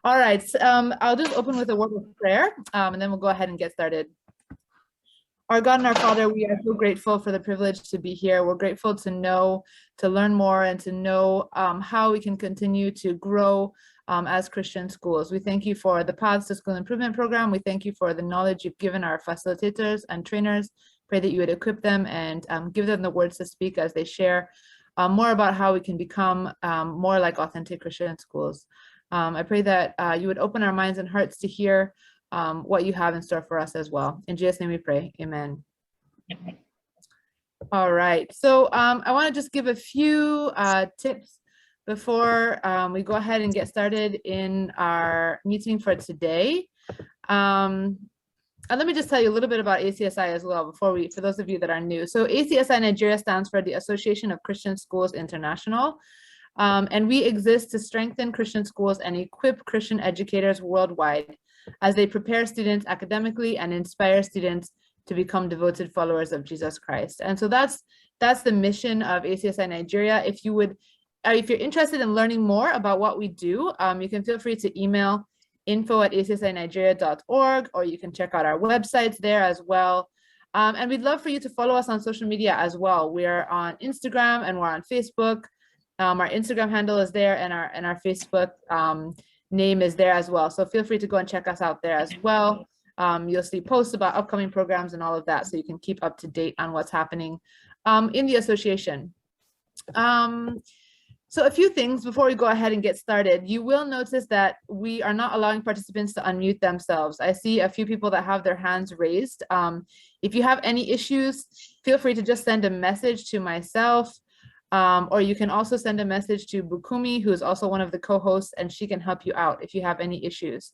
All right, I'll just open with a word of prayer, and then we'll go ahead and get started. Our God and our Father, we are so grateful for the privilege to be here. We're grateful to know, to learn more, and to know how we can continue to grow as Christian schools. We thank you for the Paths to School Improvement Program. We thank you for the knowledge you've given our facilitators and trainers. Pray that you would equip them and give them the words to speak as they share more about how we can become more like authentic Christian schools. I pray that you would open our minds and hearts to hear what you have in store for us as well. In Jesus' name we pray, amen. All right, so I want to just give a few tips before we go ahead and get started in our meeting for today. And let me just tell you a little bit about ACSI as well for those of you that are new. So ACSI Nigeria stands for the Association of Christian Schools International. And we exist to strengthen Christian schools and equip Christian educators worldwide as they prepare students academically and inspire students to become devoted followers of Jesus Christ. And so that's the mission of ACSI Nigeria. If you're interested in learning more about what we do, you can feel free to email info@acsinigeria.org, or you can check out our websites there as well. And we'd love for you to follow us on social media as well. We're on Instagram and we're on Facebook. Our Instagram handle is there, and our Facebook name is there as well. So feel free to go and check us out there as well. You'll see posts about upcoming programs and all of that, so you can keep up to date on what's happening in the association. So a few things before we go ahead and get started. You will notice that we are not allowing participants to unmute themselves. I see a few people that have their hands raised. If you have any issues, feel free to just send a message to myself. Or you can also send a message to Bukumi, who is also one of the co-hosts, and she can help you out if you have any issues.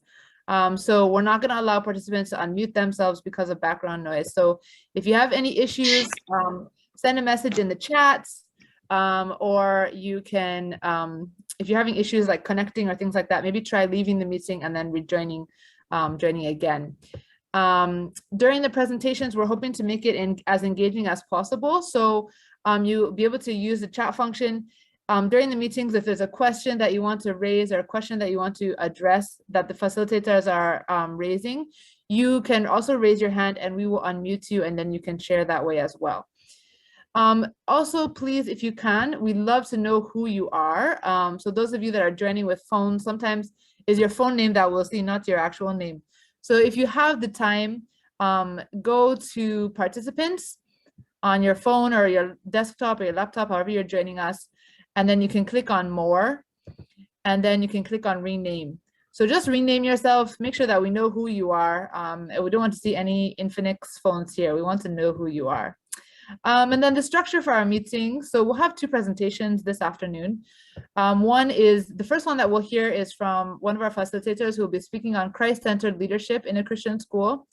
So we're not going to allow participants to unmute themselves because of background noise. So if you have any issues, send a message in the chats, or you can, if you're having issues like connecting or things like that, maybe try leaving the meeting and then rejoining, joining again. During the presentations, we're hoping to make it as engaging as possible. So you'll be able to use the chat function during the meetings. If there's a question that you want to raise or a question that you want to address that the facilitators are raising, you can also raise your hand and we will unmute you, and then you can share that way as well. Also, please, if you can, we'd love to know who you are. So those of you that are joining with phones, sometimes is your phone name that we'll see, not your actual name. So if you have the time, go to participants on your phone or your desktop or your laptop, however you're joining us, and then you can click on more, and then you can click on rename. So just rename yourself, make sure that we know who you are. We don't want to see any Infinix phones here. We want to know who you are. And then the structure for our meeting. So we'll have two presentations this afternoon. One is, the first one that we'll hear is from one of our facilitators who will be speaking on Christ-centered leadership in a Christian school.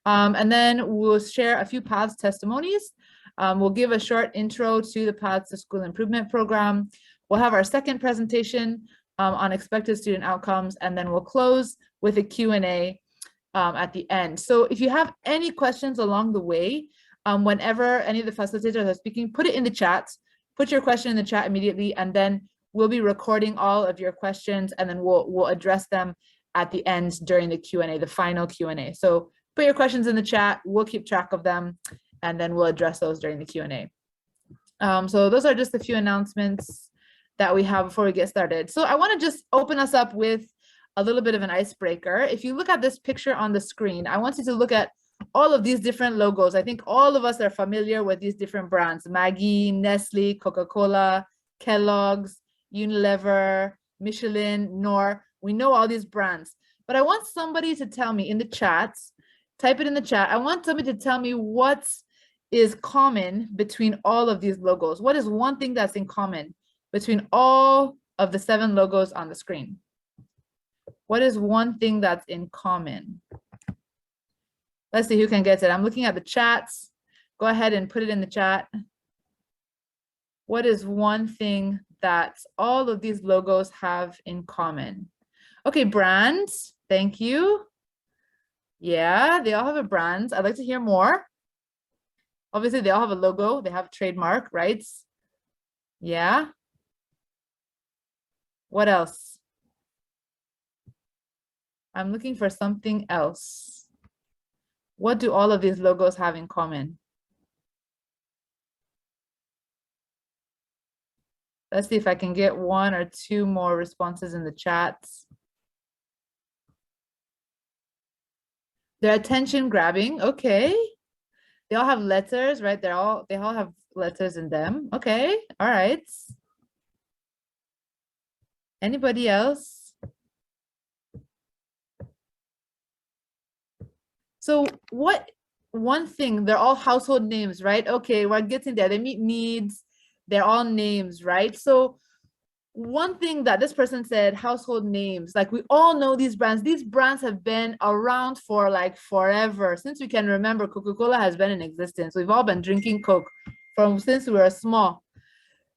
And then we'll share a few Paths testimonies. We'll give a short intro to the Paths to School Improvement Program. We'll have our second presentation on expected student outcomes, and then we'll close with a Q&A at the end. So if you have any questions along the way, whenever any of the facilitators are speaking, put it in the chat, put your question in the chat immediately, and then we'll be recording all of your questions, and then we'll address them at the end during the Q&A, the final Q&A. So put your questions in the chat, we'll keep track of them, and then we'll address those during the Q&A. So those are just a few announcements that we have before we get started. So I want to just open us up with a little bit of an icebreaker. If you look at this picture on the screen, I want you to look at all of these different logos. I think all of us are familiar with these different brands: Maggi, Nestle, Coca-Cola, Kellogg's, Unilever, Michelin, Knorr. We know all these brands, but I want somebody to tell me in the chat, type it in the chat. I want somebody to tell me what is common between all of these logos. What is one thing that's in common between all of the 7 logos on the screen? What is one thing that's in common? Let's see who can get it. I'm looking at the chats. Go ahead and put it in the chat. What is one thing that all of these logos have in common? Okay, brands. Thank you. Yeah, they all have a brand. I'd like to hear more. Obviously, they all have a logo. They have a trademark, right? Yeah. What else? I'm looking for something else. What do all of these logos have in common? Let's see if I can get one or two more responses in the chats. They're attention grabbing. Okay. They all have letters, right? They all have letters in them. Okay. All right. Anybody else? So one thing, they're all household names, right? Okay, we're getting there. They meet needs. They're all names, right? So one thing that this person said, household names, like we all know these brands have been around for like forever. Since we can remember, Coca-Cola has been in existence. We've all been drinking Coke since we were small.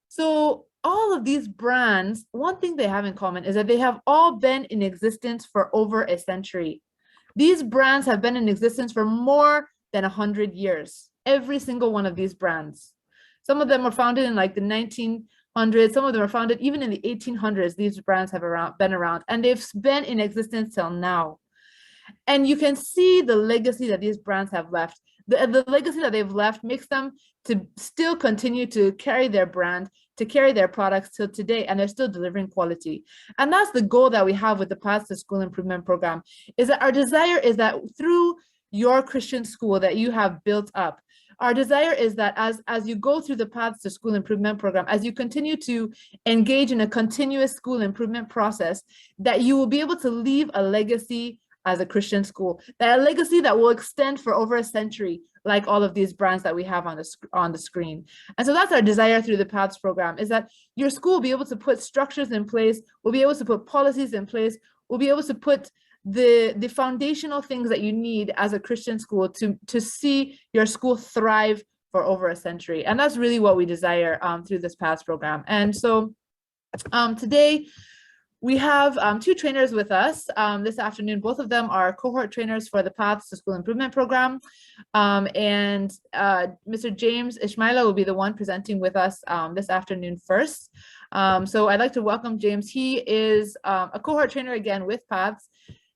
So all of these brands, one thing they have in common is that they have all been in existence for over a century. These brands have been in existence for more than 100 years. Every single one of these brands. Some of them were founded in like the 1900s. Some of them were founded even in the 1800s. These brands have been around, and they've been in existence till now. And you can see the legacy that these brands have left. The legacy that they've left makes them to still continue to carry their brand, to carry their products till today, and they're still delivering quality. And that's the goal that we have with the Paths to School Improvement Program, is that our desire is that through your Christian school that you have built up, our desire is that as you go through the Paths to School Improvement Program, as you continue to engage in a continuous school improvement process, that you will be able to leave a legacy as a Christian school, that a legacy that will extend for over a century, like all of these brands that we have on the screen. And so that's our desire through the Paths program, is that your school will be able to put structures in place, will be able to put policies in place, will be able to put the foundational things that you need as a Christian school to see your school thrive for over a century. And that's really what we desire through this Paths program. And so today, we have two trainers with us this afternoon. Both of them are cohort trainers for the Paths to School Improvement Program. And Mr. James Ishmaila will be the one presenting with us this afternoon first. So I'd like to welcome James. He is a cohort trainer again with Paths,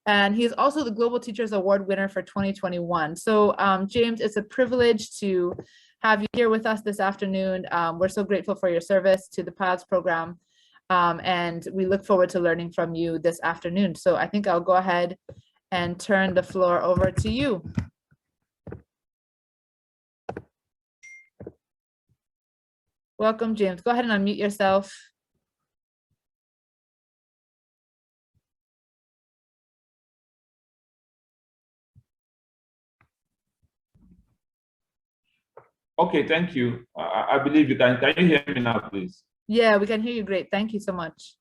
and he is also the Global Teachers Award winner for 2021. So James, it's a privilege to have you here with us this afternoon. We're so grateful for your service to the Paths program. And we look forward to learning from you this afternoon. So I think I'll go ahead and turn the floor over to you. Welcome, James. Go ahead and unmute yourself. Okay, thank you. I believe you can. Can you hear me now, please? Yeah, we can hear you great. Thank you so much.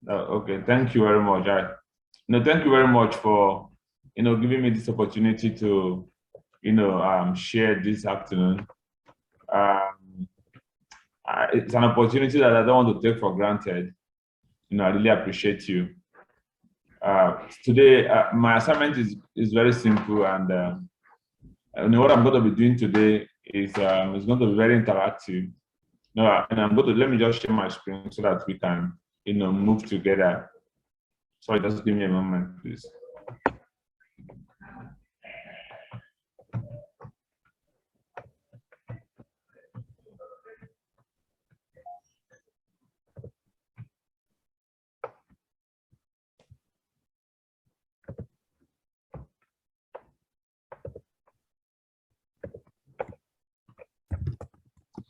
Okay, thank you very much. Thank you very much for giving me this opportunity to share this afternoon. It's an opportunity that I don't want to take for granted. I really appreciate you. Today, my assignment is very simple, and what I'm going to be doing today is going to be very interactive. And let me just share my screen so that we can, move together. Sorry, just give me a moment, please.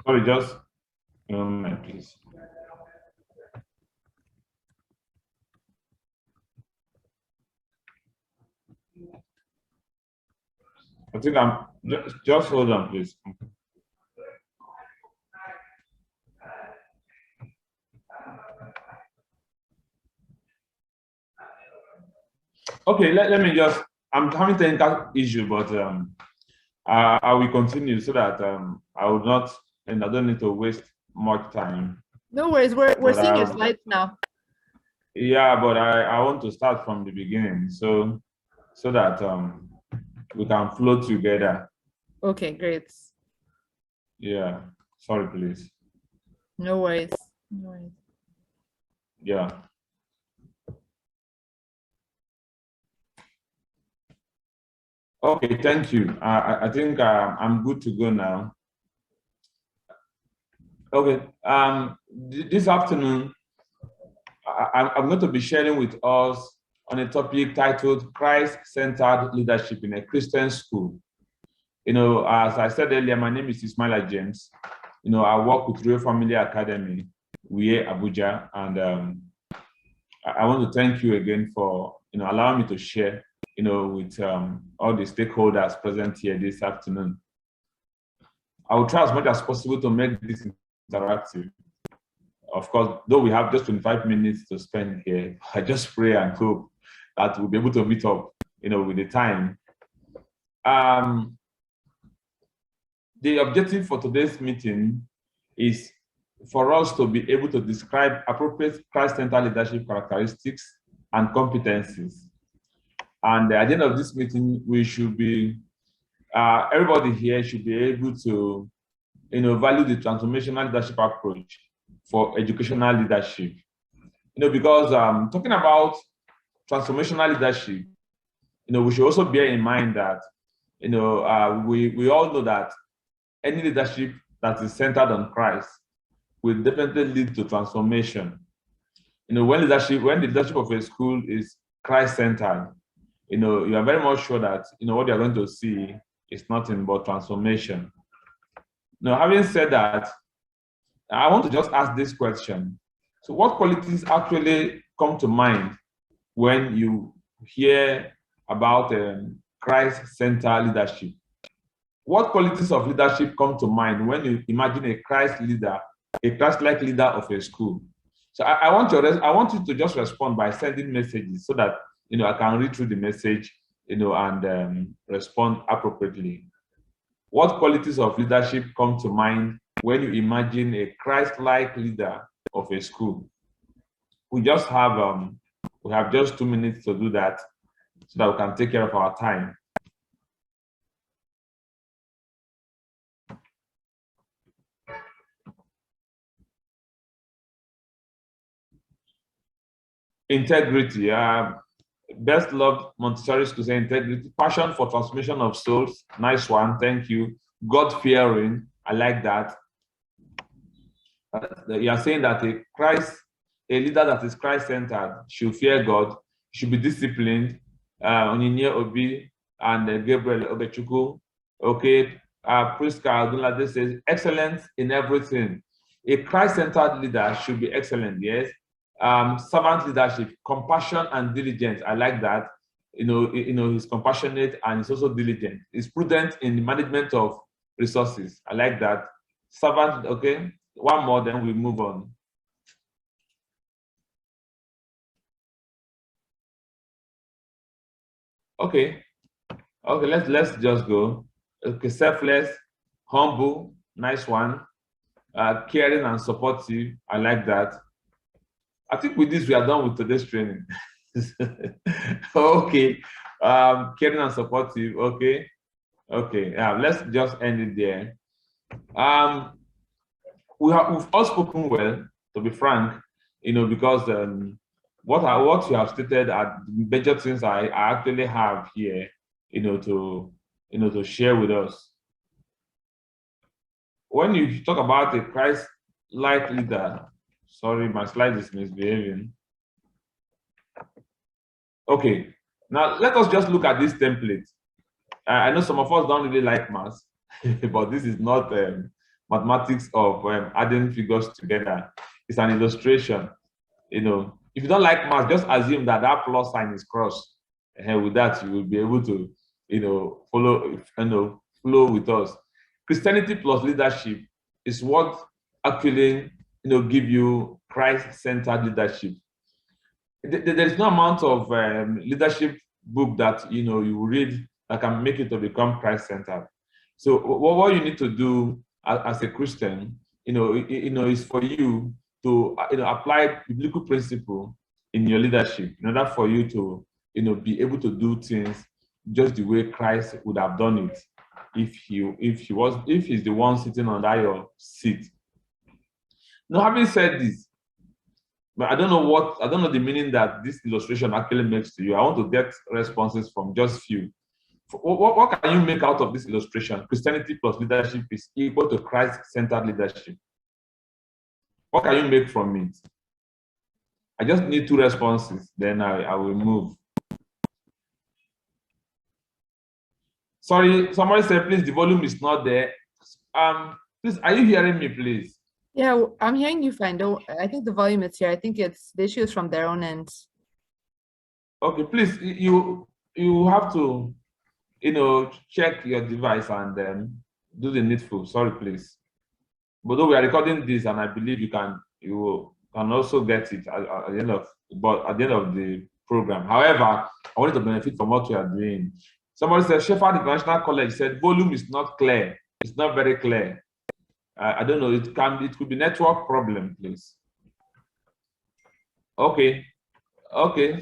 Sorry, just a moment, please. I think I'm just hold on, please. Okay, let me just. I'm having technical issue, but I will continue so that I will not, and I don't need to waste much time. No worries. We're seeing your slides now. Yeah, but I want to start from the beginning, so that we can flow together. Okay, great. Yeah, sorry, please. No worries. No worries. Yeah. Okay, thank you. I think I'm good to go now. Okay, this afternoon, I'm going to be sharing with us on a topic titled Christ-Centered Leadership in a Christian School. You know, as I said earlier, my name is Ismaila James. You know, I work with Real Family Academy, WIE Abuja, and I want to thank you again for, you know, allowing me to share, you know, with all the stakeholders present here this afternoon. I will try as much as possible to make this interactive. Of course, though we have just 25 minutes to spend here, I just pray and hope that we'll be able to meet up, you know, with the time. The objective for today's meeting is for us to be able to describe appropriate Christ-centered leadership characteristics and competencies. And at the end of this meeting, we should be, everybody here should be able to, you know, value the transformational leadership approach for educational leadership. You know, because talking about transformational leadership, you know, we should also bear in mind that, you know, we all know that any leadership that is centered on Christ will definitely lead to transformation. You know, when the leadership of a school is Christ-centered, you know, you are very much sure that, you know, what you're going to see is nothing but transformation. Now, having said that, I want to just ask this question. So what qualities actually come to mind when you hear about Christ-centered leadership? What qualities of leadership come to mind when you imagine a Christ leader, a Christ-like leader of a school? So I want you to just respond by sending messages so that, you know, I can read through the message, you know, and respond appropriately. What qualities of leadership come to mind when you imagine a Christ-like leader of a school? We have just 2 minutes to do that so that we can take care of our time. Integrity. Best loved Montessori school say integrity. Passion for transformation of souls. Nice one. Thank you. God-fearing. I like that. You are saying that a leader that is Christ-centered should fear God, should be disciplined. Onyinye Obi and Gabriel Obechukwu. Okay. Priska Adunlade says excellence in everything. A Christ-centered leader should be excellent. Yes. Servant leadership, compassion and diligence. I like that. You know, he's compassionate and he's also diligent. He's prudent in the management of resources. I like that. Servant, okay. One more, then we move on. Okay. Okay, let's just go. Okay, selfless, humble, nice one. Caring and supportive. I like that. I think with this, we are done with today's training. Okay. Caring and supportive. Okay. Okay. Yeah, let's just end it there. We've all spoken well, to be frank, you know, because what you have stated are major things I actually have here, you know, to share with us. When you talk about a Christ-like leader, sorry, my slide is misbehaving. Okay, now let us just look at this template. I know some of us don't really like maths, but this is not mathematics of adding figures together. It's an illustration. You know, if you don't like maths, just assume that that plus sign is crossed. And with that, you will be able to, you know, flow with us. Christianity plus leadership is what actually, you know, give you Christ-centered leadership. There's no amount of leadership book that, you know, you read that can make it to become Christ-centered. So what you need to do as a Christian, you know, is for you to, you know, apply biblical principle in your leadership in order for you to, you know, be able to do things just the way Christ would have done it if he's the one sitting on your seat. Now, having said this, but I don't know the meaning that this illustration actually makes to you. I want to get responses from just few. what can you make out of this illustration? Christianity plus leadership is equal to Christ-centered leadership. What can you make from it? I just need 2 responses, then I will move. Sorry, somebody said, please, the volume is not there. Please, are you hearing me, please? Yeah, I'm hearing you fine. I think the volume is here. I think it's the issue is from their own end. Okay, please, you have to, check your device and do the needful. Sorry, please. But though we are recording this, and I believe you can also get it at the end of the program. However, I wanted to benefit from what we are doing. Somebody said Shepherd International College said volume is not clear. It's not very clear. I don't know. It could be network problem, please. Okay.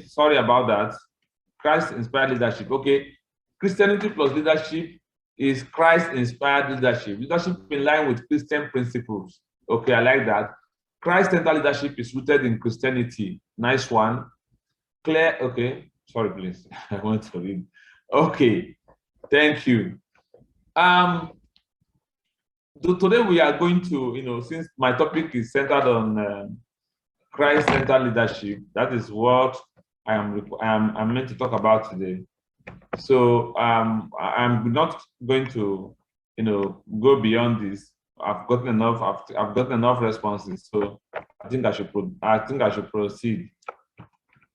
Sorry about that. Christ-inspired leadership. Okay. Christianity plus leadership is Christ-inspired leadership. Leadership in line with Christian principles. Okay, I like that. Christ-centered leadership is rooted in Christianity. Nice one. Clear. Okay. Sorry, please. I want to read. Okay. Thank you. Today we are going to, since my topic is centered on Christ-centered leadership, that is what I'm meant to talk about today. So I'm not going to, go beyond this. I've gotten enough responses, so I think I should proceed.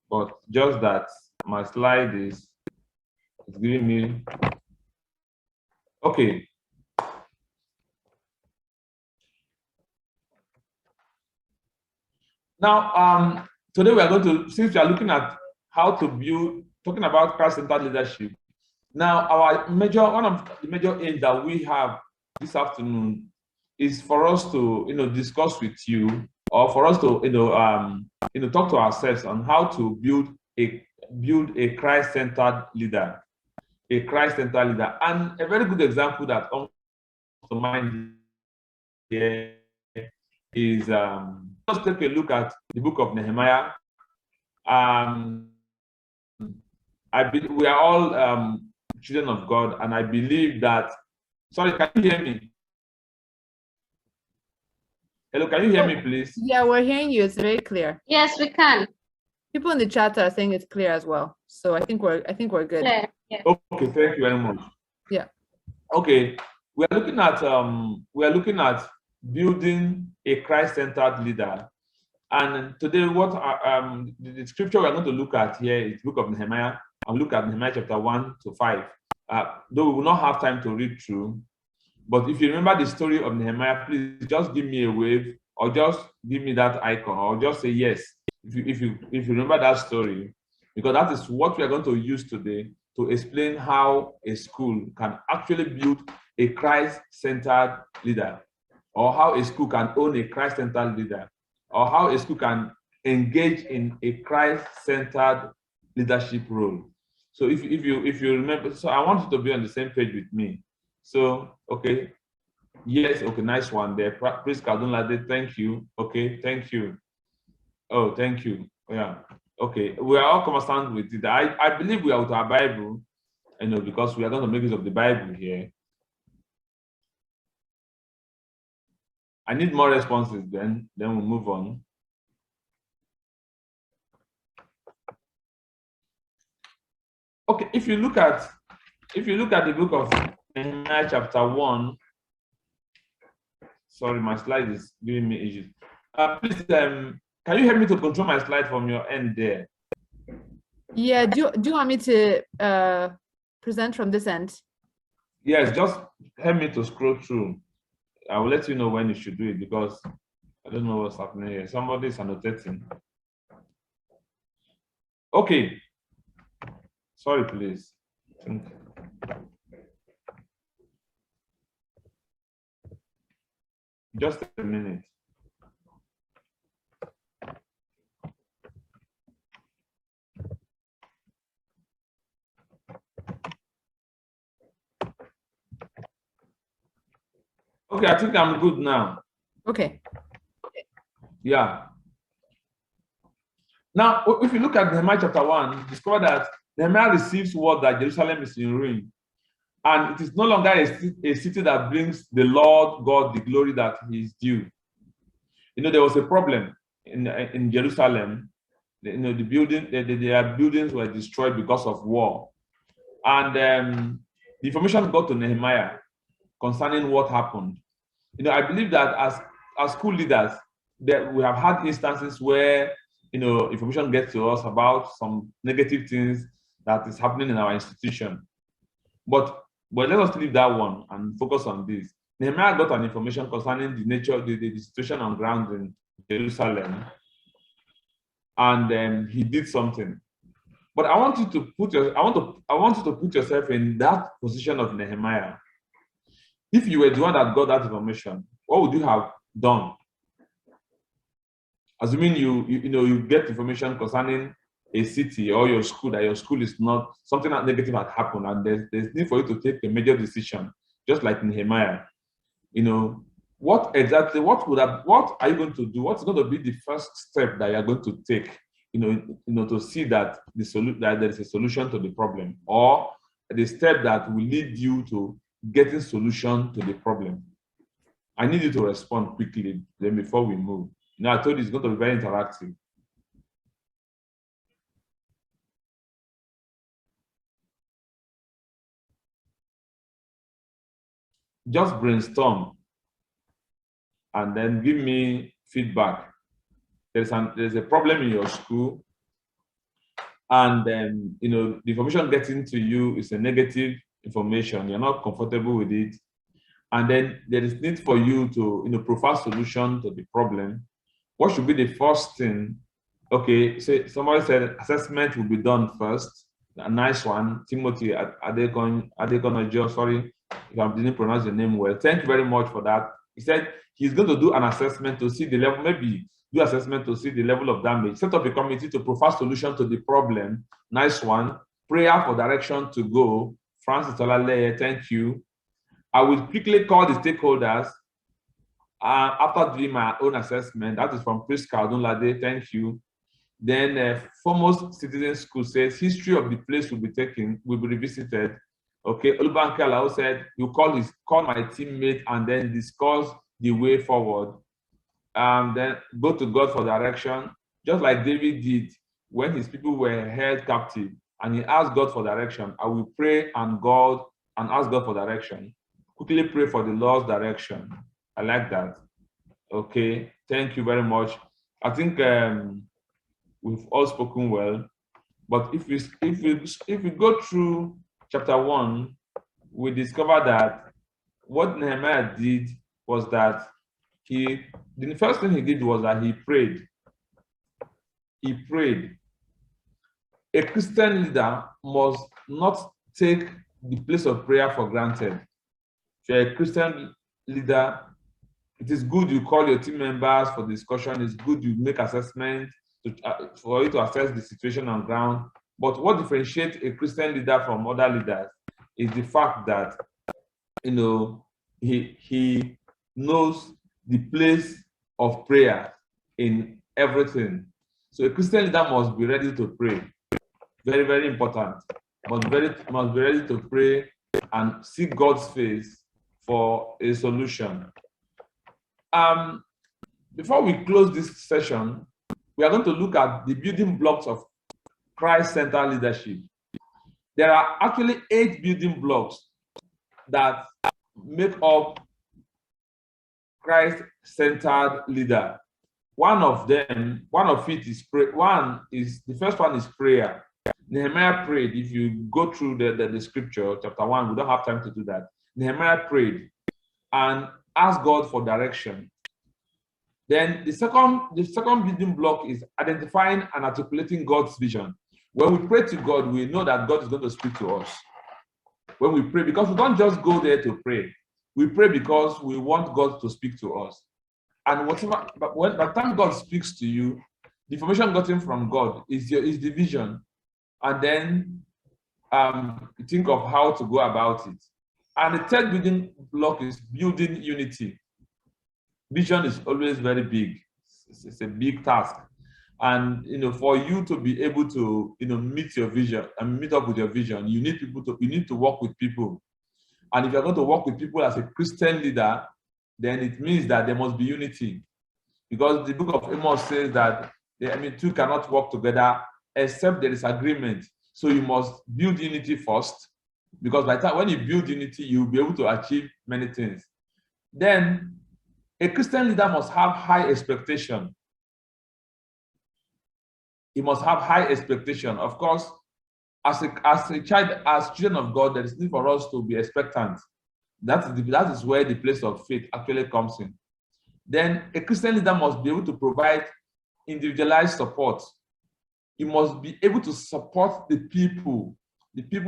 But just that my slide is giving me. Okay. Now, today we are going to, since we are looking at how to build, talking about Christ-centered leadership. Now, one of the major aims that we have this afternoon is for us to, discuss with you, or for us to, talk to ourselves on how to build a Christ-centered leader, And a very good example that comes to mind here is let's take a look at the book of Nehemiah. I believe we are all children of God, and I believe that. Sorry, can you hear me? Hello, can you hear me, please? Yeah, we're hearing you. It's very clear. Yes, we can. People in the chat are saying it's clear as well. So I think we're good. Clear. Yeah. Okay, thank you very much. Yeah. Okay, we are looking at building a Christ-centered leader. And today, what the scripture we're going to look at here is the book of Nehemiah. I'll look at Nehemiah chapter 1 to 5. Though we will not have time to read through, but if you remember the story of Nehemiah, please just give me a wave, or just give me that icon, or just say yes if you remember that story, because that is what we are going to use today to explain how a school can actually build a Christ-centered leader, or how a school can own a Christ-centered leader, or how a school can engage in a Christ-centered leadership role. So if you remember, so I want you to be on the same page with me. So, okay. Yes, okay, nice one there. Please, Kadunlade, thank you. Okay, thank you. Oh, thank you. Yeah. Okay, we are all conversant with it. I believe we are with our Bible, because we are going to make use of the Bible here. I need more responses then we'll move on. Okay, if you look at the book of Nehemiah chapter 1, sorry, my slide is giving me issues. Please, can you help me to control my slide from your end there? Yeah, do you want me to present from this end? Yes, just help me to scroll through. I will let you know when you should do it, because I don't know what's happening here. Somebody is annotating. Okay. Sorry, please. Just a minute. Okay, I think I'm good now. Okay. Yeah. Now, if you look at Nehemiah chapter 1, discover that Nehemiah receives word that Jerusalem is in ruin. And it is no longer a city that brings the Lord God the glory that he is due. You know, there was a problem in Jerusalem. You know, their buildings were destroyed because of war. And the information got to Nehemiah concerning what happened. You know, I believe that as school leaders, that we have had instances where, you know, information gets to us about some negative things that is happening in our institution. But let us leave that one and focus on this. Nehemiah got an information concerning the nature, the situation on ground in Jerusalem, and he did something. But I want you to put yourself in that position of Nehemiah. If you were the one that got that information, what would you have done? Assuming you get information concerning a city or your school, that your school is not, something that negative had happened, and there's need for you to take a major decision, just like Nehemiah. You know, what are you going to do? What's going to be the first step that you're going to take, you know, to see that that there is a solution to the problem, or the step that will lead you to getting solution to the problem? I need you to respond quickly then before we move. You know, I told you it's going to be very interactive. Just brainstorm and then give me feedback. There's a problem in your school, and then, you know, the information getting to you is a negative information. You're not comfortable with it, and then there is need for you to, you know, provide solution to the problem. What should be the first thing? Okay, so somebody said assessment will be done first. A nice one, Timothy Adekonojo. Sorry if I didn't pronounce your name well. Thank you very much for that. He said he's going to do an assessment to see the level, maybe do assessment to see the level of damage. Set up a committee to provide solution to the problem. Nice one. Prayer for direction to go. Francis Olale, thank you. I will quickly call the stakeholders after doing my own assessment. That is from Chris Cardunlade, thank you. Then Foremost Citizen School says history of the place will be revisited. Okay, Olubanke Alao said you call my teammate and then discuss the way forward. Then go to God for direction, just like David did when his people were held captive, and he asked God for direction. I will pray and ask God for direction. Quickly pray for the Lord's direction. I like that. Okay, thank you very much. I think we've all spoken well, but if we go through chapter 1, we discover that what Nehemiah did was that the first thing he did was that he prayed. He prayed. A Christian leader must not take the place of prayer for granted. If you're a Christian leader, it is good you call your team members for discussion. It's good you make assessment for you to assess the situation on ground. But what differentiates a Christian leader from other leaders is the fact that, you know, he knows the place of prayer in everything. So a Christian leader must be ready to pray. Very, very important. Must be ready to pray and seek God's face for a solution. Before we close this session, we are going to look at the building blocks of Christ-centered leadership. There are actually 8 building blocks that make up Christ-centered leader. The first one is prayer. Nehemiah prayed. If you go through the scripture, chapter 1, we don't have time to do that. Nehemiah prayed and asked God for direction. Then the second building block is identifying and articulating God's vision. When we pray to God, we know that God is going to speak to us. When we pray, because we don't just go there to pray. We pray because we want God to speak to us. And by the time God speaks to you, the information gotten from God is the vision. And then you think of how to go about it. And the third building block is building unity. Vision is always very big. It's a big task. And, you know, for you to be able to, you know, meet your vision and meet up with your vision, you need to work with people. And if you're going to work with people as a Christian leader, then it means that there must be unity. Because the book of Amos says that two cannot work together except there is agreement. So you must build unity first, because by the time when you build unity, you'll be able to achieve many things. Then a Christian leader must have high expectation. He must have high expectation. Of course, as a child, as children of God, there is need for us to be expectant. That is where the place of faith actually comes in. Then a Christian leader must be able to provide individualized support. You must be able to support the people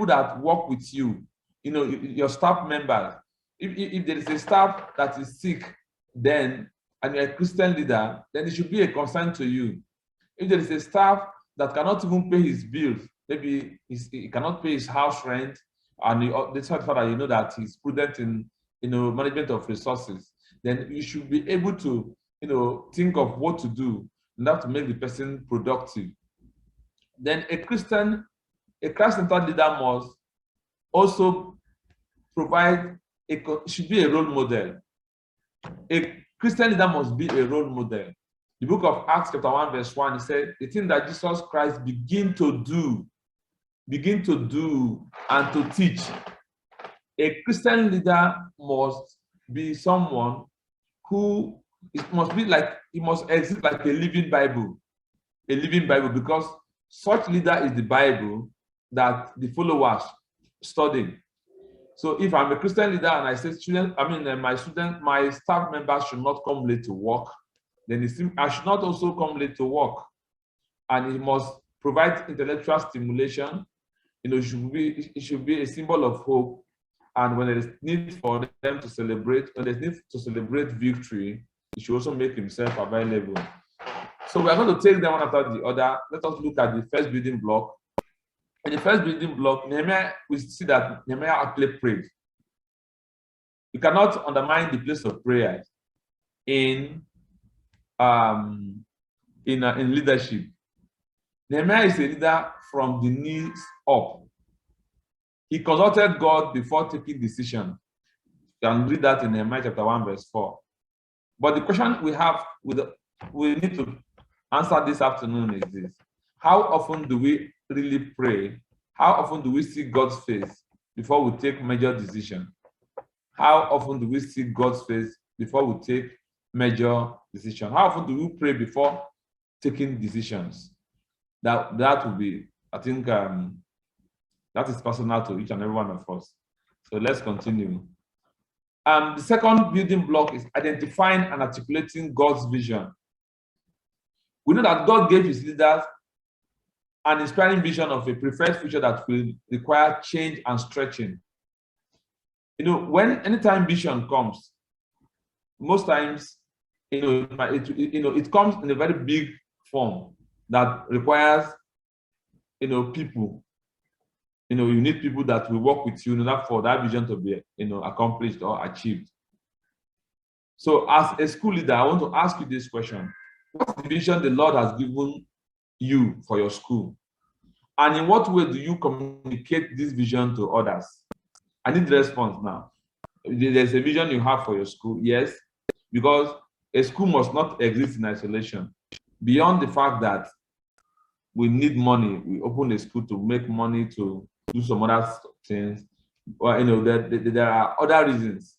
that work with you, your staff members. If there is a staff that is sick, then, and you're a Christian leader, then it should be a concern to you. If there is a staff that cannot even pay his bills, maybe he cannot pay his house rent, and despite the fact that you know that he's prudent in management of resources, then you should be able to think of what to do in order to make the person productive. Then a Christ-centered leader must also provide should be a role model. A Christian leader must be a role model. The book of Acts chapter 1 verse 1, it said, the thing that Jesus Christ began to do and to teach. A Christian leader must be someone who he must exist like a living Bible, because such leader is the Bible that the followers study. So if I'm a Christian leader and I say my staff members should not come late to work, then I should not also come late to work. And it must provide intellectual stimulation. It should be a symbol of hope. And when there is need for them to celebrate, when there's need to celebrate victory, he should also make himself available. So we are going to take them one after the other. Let us look at the first building block. In the first building block, Nehemiah, we see that Nehemiah actually prayed. You cannot undermine the place of prayer in leadership. Nehemiah is a leader from the knees up. He consulted God before taking decision. You can read that in Nehemiah chapter 1 verse 4. But the question we need to answer this afternoon is this: how often do we really pray? How often do we see God's face before we take major decisions? How often do we see God's face before we take major decisions? How often do we pray before taking decisions? That will be, I think, that is personal to each and every one of us. So let's continue. The second building block is identifying and articulating God's vision. We know that God gave his leaders an inspiring vision of a preferred future that will require change and stretching. Anytime vision comes, most times, it comes in a very big form that requires, people. You need people that will work with you in order for that vision to be, accomplished or achieved. So as a school leader, I want to ask you this question: what's the vision the Lord has given you for your school? And in what way do you communicate this vision to others? I need the response now. There's a vision you have for your school, yes, because a school must not exist in isolation. Beyond the fact that we need money, we open a school to make money to do some other things, or there are other reasons.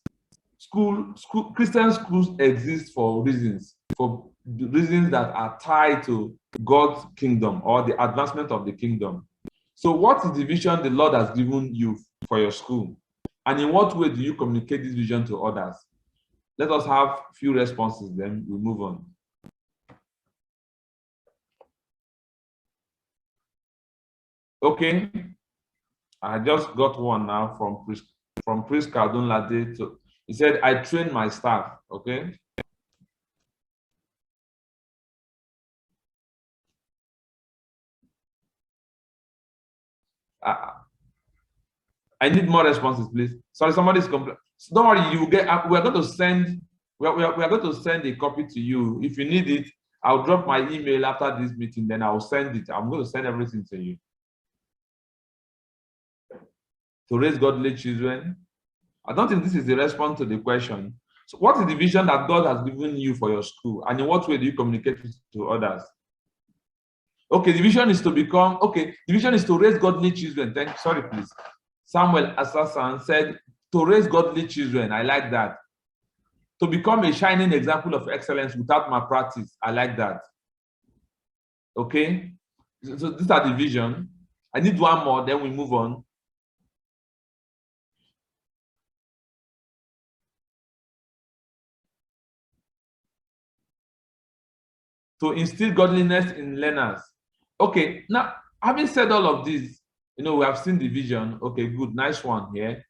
Christian schools exist for reasons that are tied to God's kingdom or the advancement of the kingdom. So what is the vision the Lord has given you for your school? And in what way do you communicate this vision to others? Let us have a few responses, then we move on. Okay, I just got one now from Priest Cardon Lade. He said, I train my staff, okay? I need more responses, please. Sorry, somebody's complaining. Don't worry, you get. We are going to send. We are going to send a copy to you. If you need it, I'll drop my email after this meeting. Then I'll send it. I'm going to send everything to you. To raise godly children, I don't think this is the response to the question. So what is the vision that God has given you for your school? And in what way do you communicate it to others? Okay, the vision is to become, okay, the vision is to raise godly children. Sorry, please. Samuel Assassin said, to raise godly children. I like that. To become a shining example of excellence without malpractice. I like that. Okay? So these are the vision. I need one more, then we move on. To instill godliness in learners. Okay, now having said all of this, we have seen the vision. Okay, good, nice one here.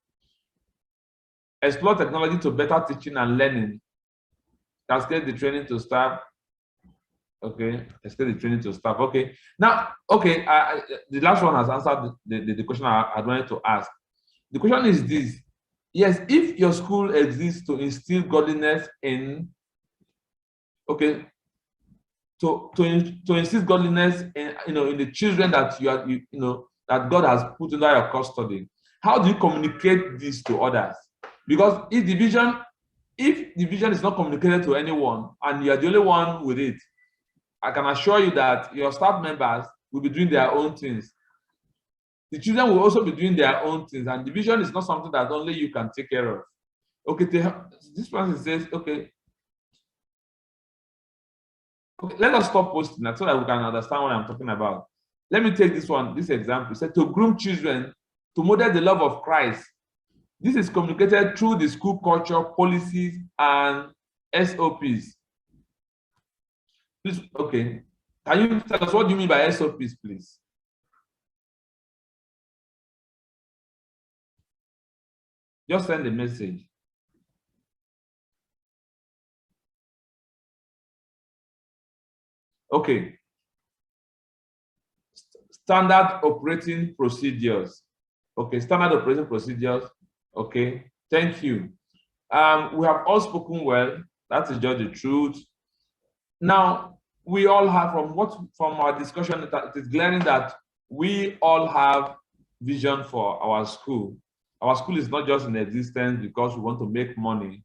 Explore technology to better teaching and learning. Cascade the training to staff. Okay, cascade the training to staff. Okay, now, okay, the last one has answered the question I wanted to ask. The question is this. Yes, if your school exists to instill godliness in, okay, to instill godliness in in the children that that God has put under your custody, how do you communicate this to others? Because if the vision is not communicated to anyone and you are the only one with it, I can assure you that your staff members will be doing their own things. The children will also be doing their own things, and the vision is not something that only you can take care of. Okay, this person says, okay, let us stop posting that so that we can understand what I'm talking about. Let me take this example. It said to groom children to model the love of Christ. This is communicated through the school culture, policies, and SOPs. Please, okay. Can you tell us what do you mean by SOPs, please? Just send a message. Okay. Standard operating procedures. Okay, standard operating procedures. Okay, thank you. We have all spoken well. That is just the truth. Now, we all have, from our discussion, it is glaring that we all have vision for our school. Our school is not just in existence because we want to make money,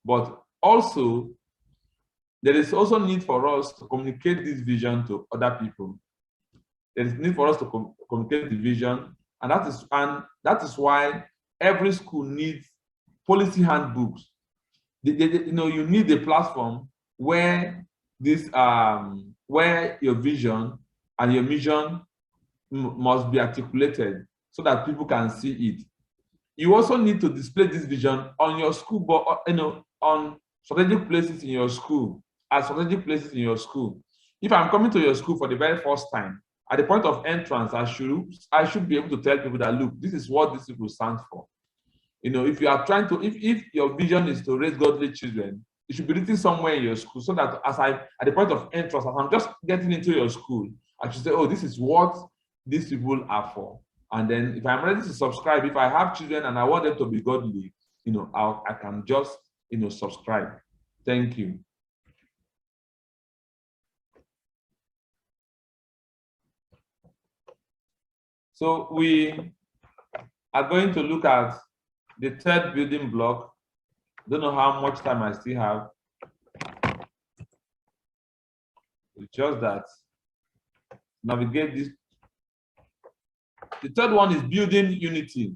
but also there is also need for us to communicate this vision to other people. There is need for us to communicate the vision, and that is why every school needs policy handbooks. You need a platform where where your vision and your mission must be articulated so that people can see it. You also need to display this vision on your school, but on strategic places in your school, at strategic places in your school. If I'm coming to your school for the very first time, at the point of entrance, I should be able to tell people that, look, this is what this people stand for. If you are trying to, if your vision is to raise godly children, it should be written somewhere in your school so that at the point of entrance, as I'm just getting into your school, I should say, oh, this is what these people are for. And then if I'm ready to subscribe, if I have children and I want them to be godly, I can just, subscribe. Thank you. So we are going to look at the third building block. Don't know how much time I still have. It's just that navigate this. The third one is building unity.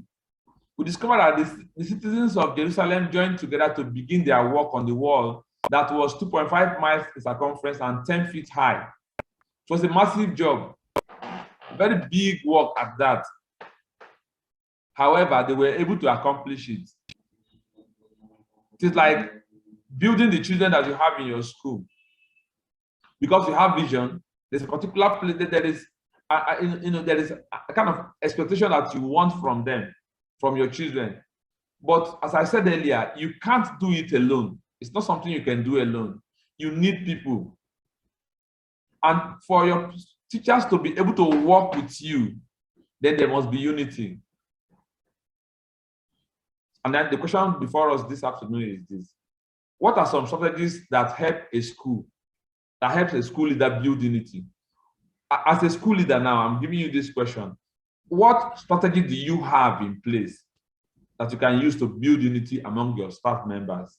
We discovered that the citizens of Jerusalem joined together to begin their work on the wall that was 2.5 miles in circumference and 10 feet high. It was a massive job, very big work at that. However, they were able to accomplish it. It is like building the children that you have in your school. Because you have vision, there's a particular place that there is a kind of expectation that you want from them, from your children. But as I said earlier, you can't do it alone. It's not something you can do alone. You need people. And for your teachers to be able to work with you, then there must be unity. And then the question before us this afternoon is this: what are some strategies that help a school, that helps a school leader build unity? As a school leader now, I'm giving you this question. What strategy do you have in place that you can use to build unity among your staff members?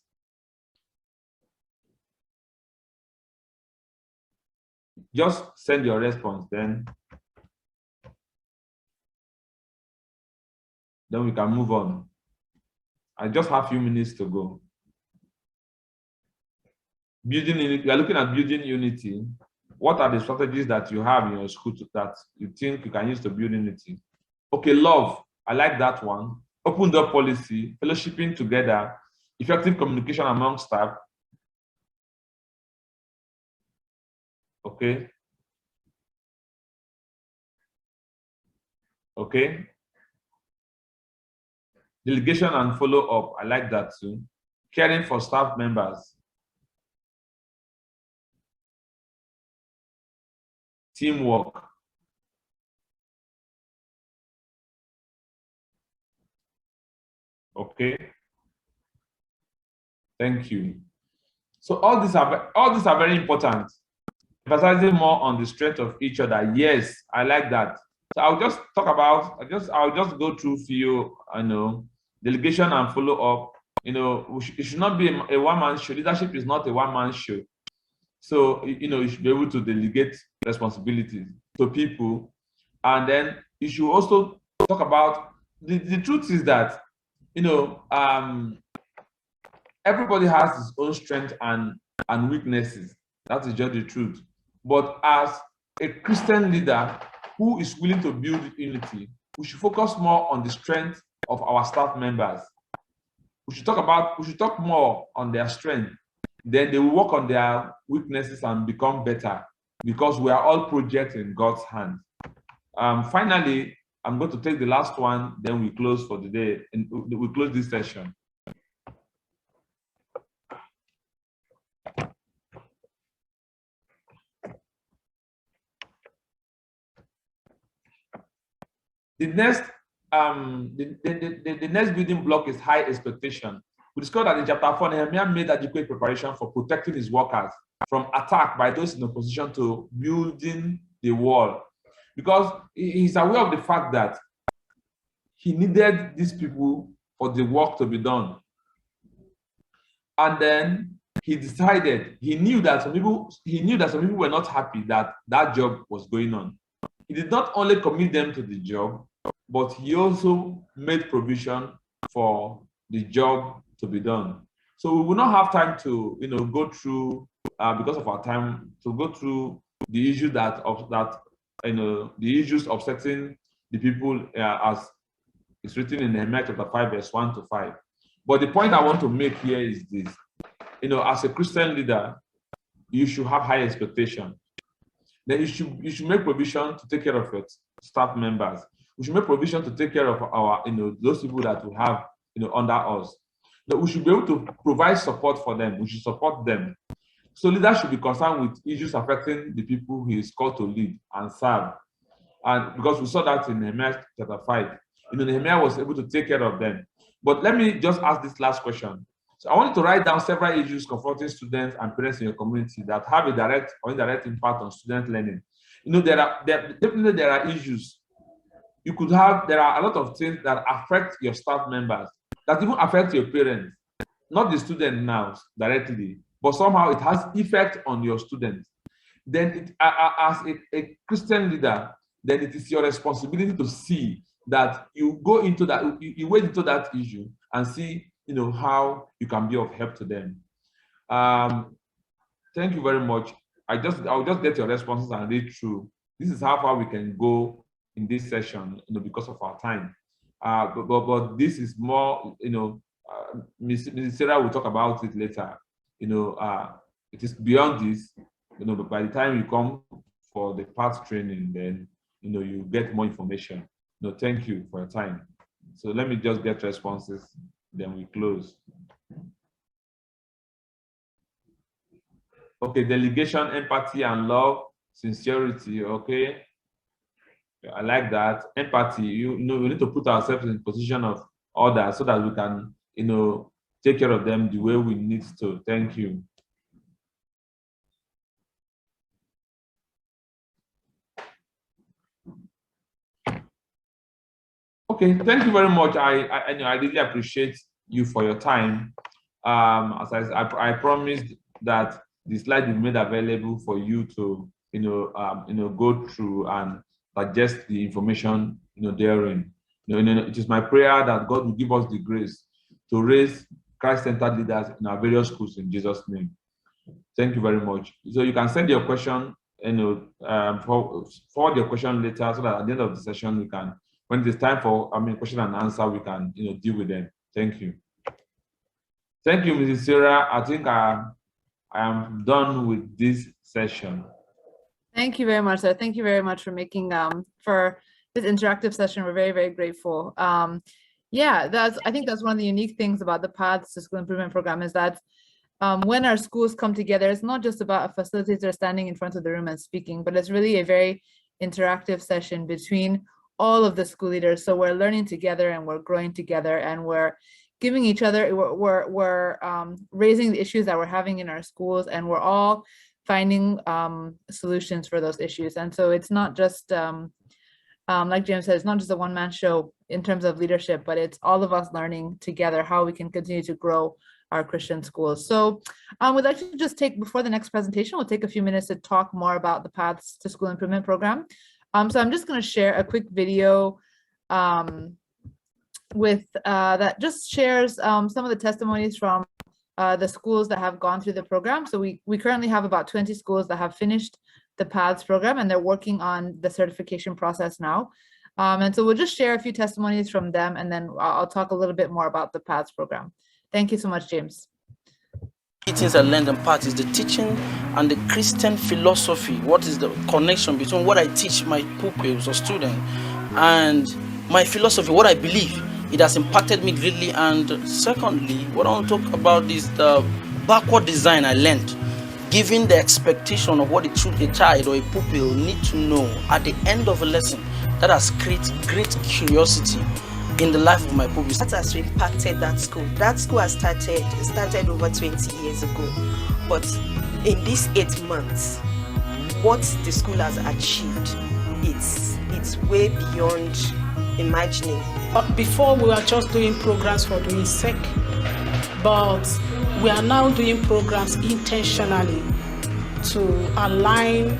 Just send your response, then we can move on. I just have a few minutes to go. Building unity, we are looking at building unity. What are the strategies that you have in your school that you think you can use to build unity? Okay, love, I like that one. Open door policy, fellowshipping together, effective communication among staff. Okay. Okay. Delegation and follow-up, I like that too. Caring for staff members. Teamwork. Okay. Thank you. So all these are very important. Emphasizing more on the strength of each other. Yes, I like that. So I'll just talk about, I'll just go through few, delegation and follow-up. It should not be a one-man show. Leadership is not a one-man show. So, you should be able to delegate responsibilities to people. And then you should also talk about, the truth is that, everybody has his own strength and weaknesses. That is just the truth. But as a Christian leader who is willing to build unity, we should focus more on the strength of our staff members. We should talk more on their strength. Then they will work on their weaknesses and become better, because we are all projects in God's hand. Finally, I'm going to take the last one, then we close for the day, and we close this session. The next the next building block is high expectation. We discovered that in chapter 4, Nehemiah made adequate preparation for protecting his workers from attack by those in opposition to building the wall, because he's aware of the fact that he needed these people for the work to be done. And then he decided, he knew that some people were not happy that that job was going on. He did not only commit them to the job, but he also made provision for the job to be done. So we will not have time to, go through, because of our time, to go through the issue the issues of setting the people, as it's written in Nehemiah chapter 5, verse 1 to 5. But the point I want to make here is this: as a Christian leader, you should have high expectation. Then you should make provision to take care of your staff members. We should make provision to take care of our, those people that we have, under us. That we should be able to provide support for them. We should support them. So leaders should be concerned with issues affecting the people he is called to lead and serve. And because we saw that in Nehemiah chapter 5, Nehemiah was able to take care of them. But let me just ask this last question. So I want you to write down several issues confronting students and parents in your community that have a direct or indirect impact on student learning. There are issues. There are a lot of things that affect your staff members, that even affect your parents, not the student now directly, but somehow it has effect on your students. Then as a Christian leader, then it is your responsibility to see that you go into that, you wade into that issue and see, how you can be of help to them. Thank you very much. I'll just get your responses and read through. This is how far we can go in this session, because of our time. But this is more, Ms. Sarah will talk about it later. It is beyond this. But by the time you come for the PAT training, then you get more information. Thank you for your time. So let me just get responses, then we close. Okay, delegation, empathy, and love, sincerity. Okay, I like that. Empathy. We need to put ourselves in position of others so that we can, take care of them the way we need to. Thank you. Okay, thank you very much. I really appreciate you for your time. As I promised that the slide will be made available for you to go through and digest the information therein. It is my prayer that God will give us the grace to raise Christ-centered leaders in our various schools in Jesus' name. Thank you very much. So you can send your question, forward your question later, so that at the end of the session we can, when it is time for question and answer, we can deal with them. Thank you. Thank you, Mrs. Sarah. I think I am done with this session. Thank you very much, sir. Thank you very much for making for this interactive session. We're very, very grateful. Yeah, I think that's one of the unique things about the Paths to School Improvement Program is that when our schools come together, it's not just about a facilitator standing in front of the room and speaking, but it's really a very interactive session between all of the school leaders. So we're learning together and we're growing together and we're giving each other, we're raising the issues that we're having in our schools, and we're all finding solutions for those issues. And so it's not just, like James said, it's not just a one-man show in terms of leadership, but it's all of us learning together how we can continue to grow our Christian schools. So we'd like to just take, before the next presentation, we'll take a few minutes to talk more about the Paths to School Improvement Program. So I'm just going to share a quick video that just shares some of the testimonies from the schools that have gone through the program. So we currently have about 20 schools that have finished the Paths program, and they're working on the certification process now. And so we'll just share a few testimonies from them, and then I'll talk a little bit more about the Paths program. Thank you so much, James. Things I learned in Paths is the teaching and the Christian philosophy. What is the connection between what I teach my pupils or students and my philosophy, what I believe? It has impacted me greatly. And secondly, what I want to talk about is the backward design I learned, giving the expectation of what a child or a pupil need to know at the end of a lesson. That has created great curiosity in the life of my pupils. That has impacted that school. That school has started over 20 years ago. But in these 8 months, what the school has achieved, it's way beyond imagining. Before we were just doing programs for doing sake, but we are now doing programs intentionally to align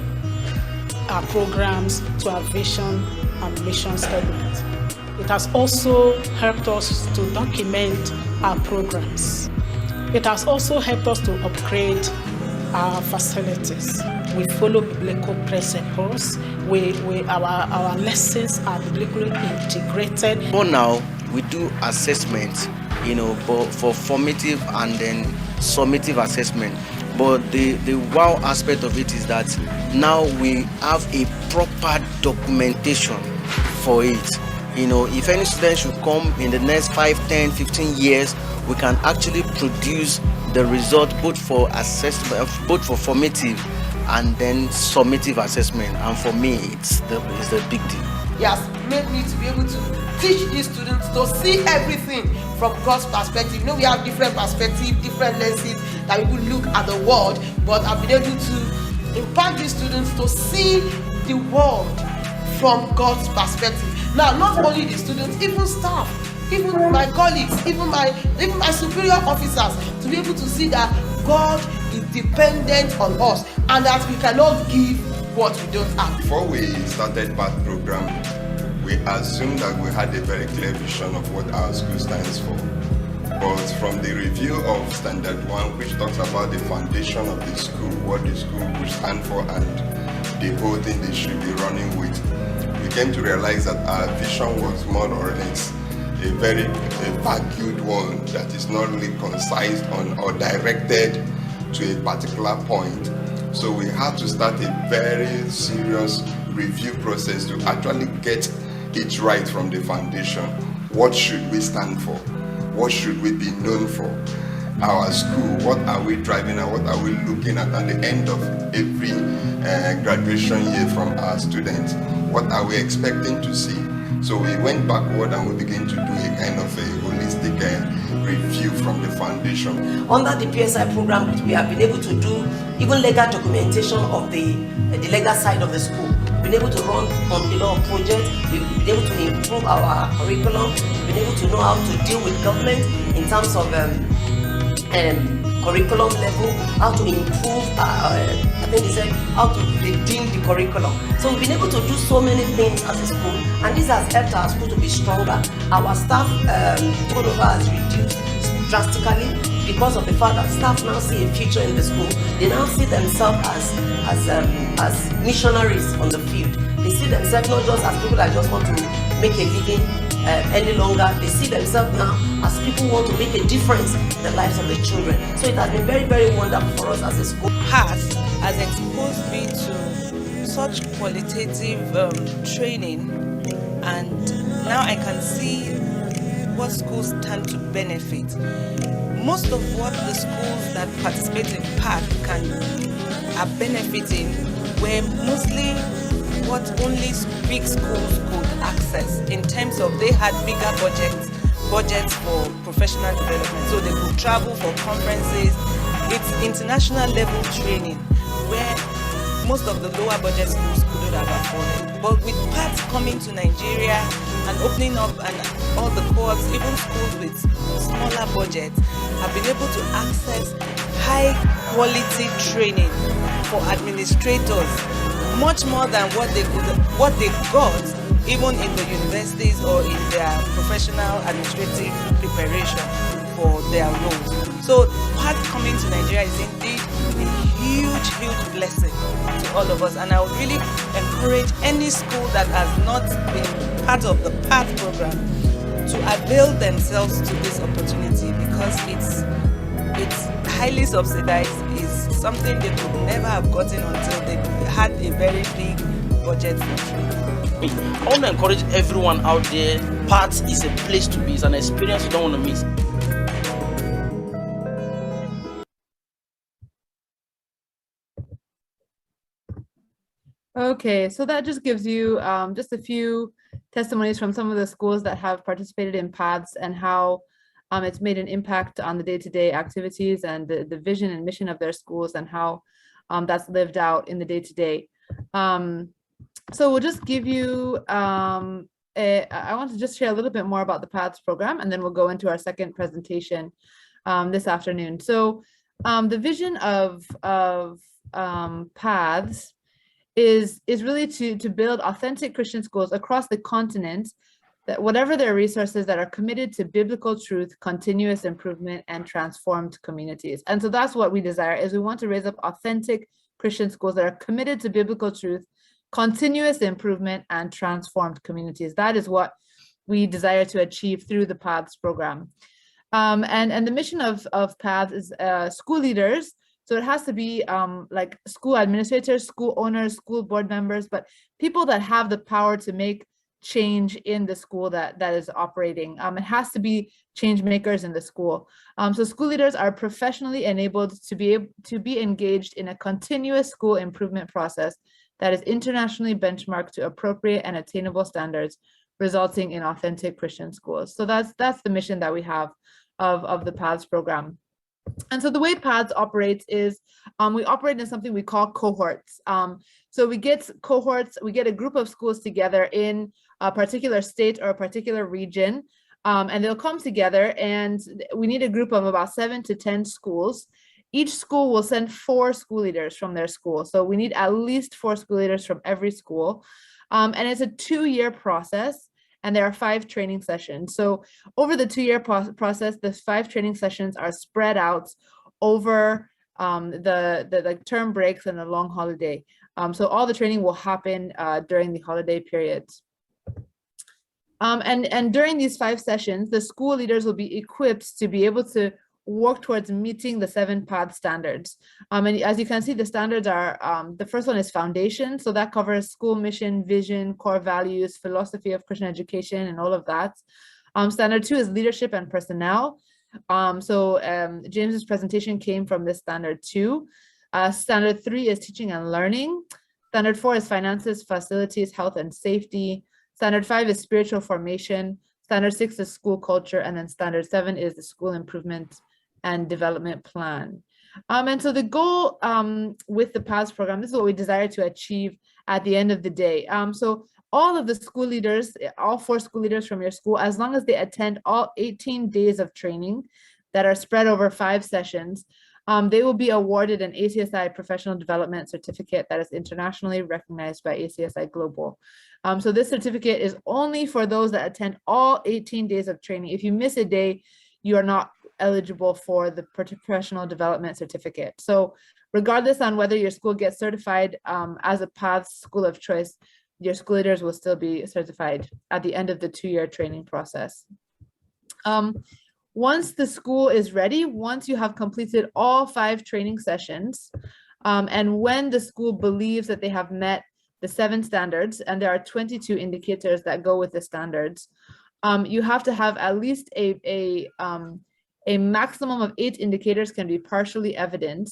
our programs to our vision and mission statement. It has also helped us to document our programs. It has also helped us to upgrade our facilities. We follow biblical principles. Our lessons are biblically integrated. For now, we do assessment, but for formative and then summative assessment. But the wow aspect of it is that now we have a proper documentation for it. If any student should come in the next 5, 10, 15 years, we can actually produce the result both for assessment, both for formative and then summative assessment. And for me, it's the big deal. He has made me to be able to teach these students to see everything from God's perspective. We have different perspectives, different lenses that we could look at the world, but I've been able to impact these students to see the world from God's perspective. Now, not only the students, even staff, even my colleagues, even my superior officers, to be able to see that God is dependent on us and that we cannot give what we don't have. Before we started Path program, we assumed that we had a very clear vision of what our school stands for. But from the review of Standard 1, which talks about the foundation of the school, what the school will stand for and the whole thing they should be running with, we came to realize that our vision was more or less a vague one that is not really concise on or directed to a particular point. So we had to start a very serious review process to actually get it right from the foundation. What should we stand for? What should we be known for? Our school, what are we driving at? What are we looking at the end of every graduation year from our students? What are we expecting to see? So we went backward and we began to do a kind of a holistic review from the foundation. Under the PSI program, we have been able to do even legal documentation of the legal side of the school. been able to run on a lot of projects. We've been able to improve our curriculum. We've been able to know how to deal with government in terms of curriculum level, how to improve, I think they said, how to redeem the curriculum. So we've been able to do so many things as a school, and this has helped our school to be stronger. Our staff turnover has reduced drastically because of the fact that staff now see a future in the school. They now see themselves as missionaries on the field. They see themselves not just as people that just want to make a living any longer. They see themselves now as people who want to make a difference in the lives of the children. So it has been very, very wonderful for us as a school. Path has exposed me to such qualitative training, and now I can see what schools stand to benefit. Most of what the schools that participate in PATH are benefiting were mostly what only big schools could access, in terms of they had bigger budgets for professional development, so they could travel for conferences. It's international level training where most of the lower budget schools couldn't have afforded. But with PATH coming to Nigeria and opening up, and all the cohorts, even schools with smaller budgets, have been able to access high quality training for administrators, much more than what they got even in the universities or in their professional administrative preparation for their roles. So PATH coming to Nigeria is indeed a huge blessing to all of us, and I would really encourage any school that has not been part of the PATH program to avail themselves to this opportunity, because it's highly subsidized. It's something they could never have gotten until they had a very big budget for training. I want to encourage everyone out there, PATH is a place to be. It's an experience you don't want to miss. Okay, so that just gives you just a few testimonies from some of the schools that have participated in PATHs and how it's made an impact on the day-to-day activities and the vision and mission of their schools, and how that's lived out in the day-to-day. So we'll just give you, I want to just share a little bit more about the PATHs program, and then we'll go into our second presentation this afternoon. So the vision of PATHs is really to build authentic Christian schools across the continent, that whatever their resources, that are committed to biblical truth, continuous improvement, and transformed communities. And so that's what we desire, is we want to raise up authentic Christian schools that are committed to biblical truth, continuous improvement, and transformed communities. That is what we desire to achieve through the PATHs program. And the mission of PATHs is school leaders. So it has to be like school administrators, school owners, school board members, but people that have the power to make change in the school that is operating. It has to be change makers in the school. So school leaders are professionally enabled to be engaged in a continuous school improvement process that is internationally benchmarked to appropriate and attainable standards, resulting in authentic Christian schools. So that's the mission that we have of the PATHs program. And so the way PATHs operates is we operate in something we call cohorts. So we get cohorts, we get a group of schools together in a particular state or a particular region, and they'll come together, and we need a group of about 7 to 10 schools. Each school will send 4 school leaders from their school. So we need at least 4 school leaders from every school. And it's a 2-year process, and there are 5 training sessions. So over the 2-year process, the 5 training sessions are spread out over the term breaks and the long holiday. So all the training will happen during the holiday periods. And during these 5 sessions, the school leaders will be equipped to be able to work towards meeting the 7 PATH standards. And as you can see, the standards are, the first one is foundation. So that covers school mission, vision, core values, philosophy of Christian education, and all of that. Standard 2 is leadership and personnel. James's presentation came from this standard 2. Standard 3 is teaching and learning. Standard 4 is finances, facilities, health, and safety. Standard 5 is spiritual formation. Standard 6 is school culture. And then standard 7 is the school improvement and development plan. And so the goal with the PATHs program, this is what we desire to achieve at the end of the day. So all of the school leaders, all 4 school leaders from your school, as long as they attend all 18 days of training that are spread over 5 sessions, they will be awarded an ACSI Professional Development Certificate that is internationally recognized by ACSI Global. So this certificate is only for those that attend all 18 days of training. If you miss a day, you are not eligible for the Professional Development Certificate. So regardless on whether your school gets certified as a PATH school of choice, your school leaders will still be certified at the end of the 2-year training process. Once the school is ready, once you have completed all 5 training sessions, and when the school believes that they have met the 7 standards, and there are 22 indicators that go with the standards, you have to have at least a maximum of 8 indicators can be partially evident.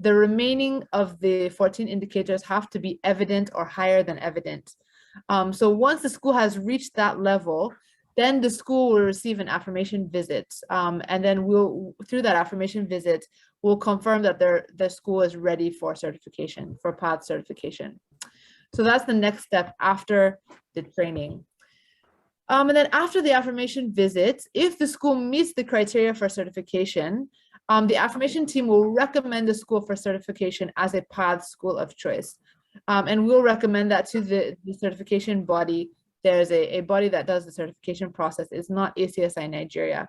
The remaining of the 14 indicators have to be evident or higher than evident. So once the school has reached that level, then the school will receive an affirmation visit. And then through that affirmation visit, we'll confirm that their school is ready for certification, for PATH certification. So that's the next step after the training. And then after the affirmation visit, if the school meets the criteria for certification, the affirmation team will recommend the school for certification as a PATH school of choice. And we'll recommend that to the certification body. There's a body that does the certification process. It's not ACSI Nigeria.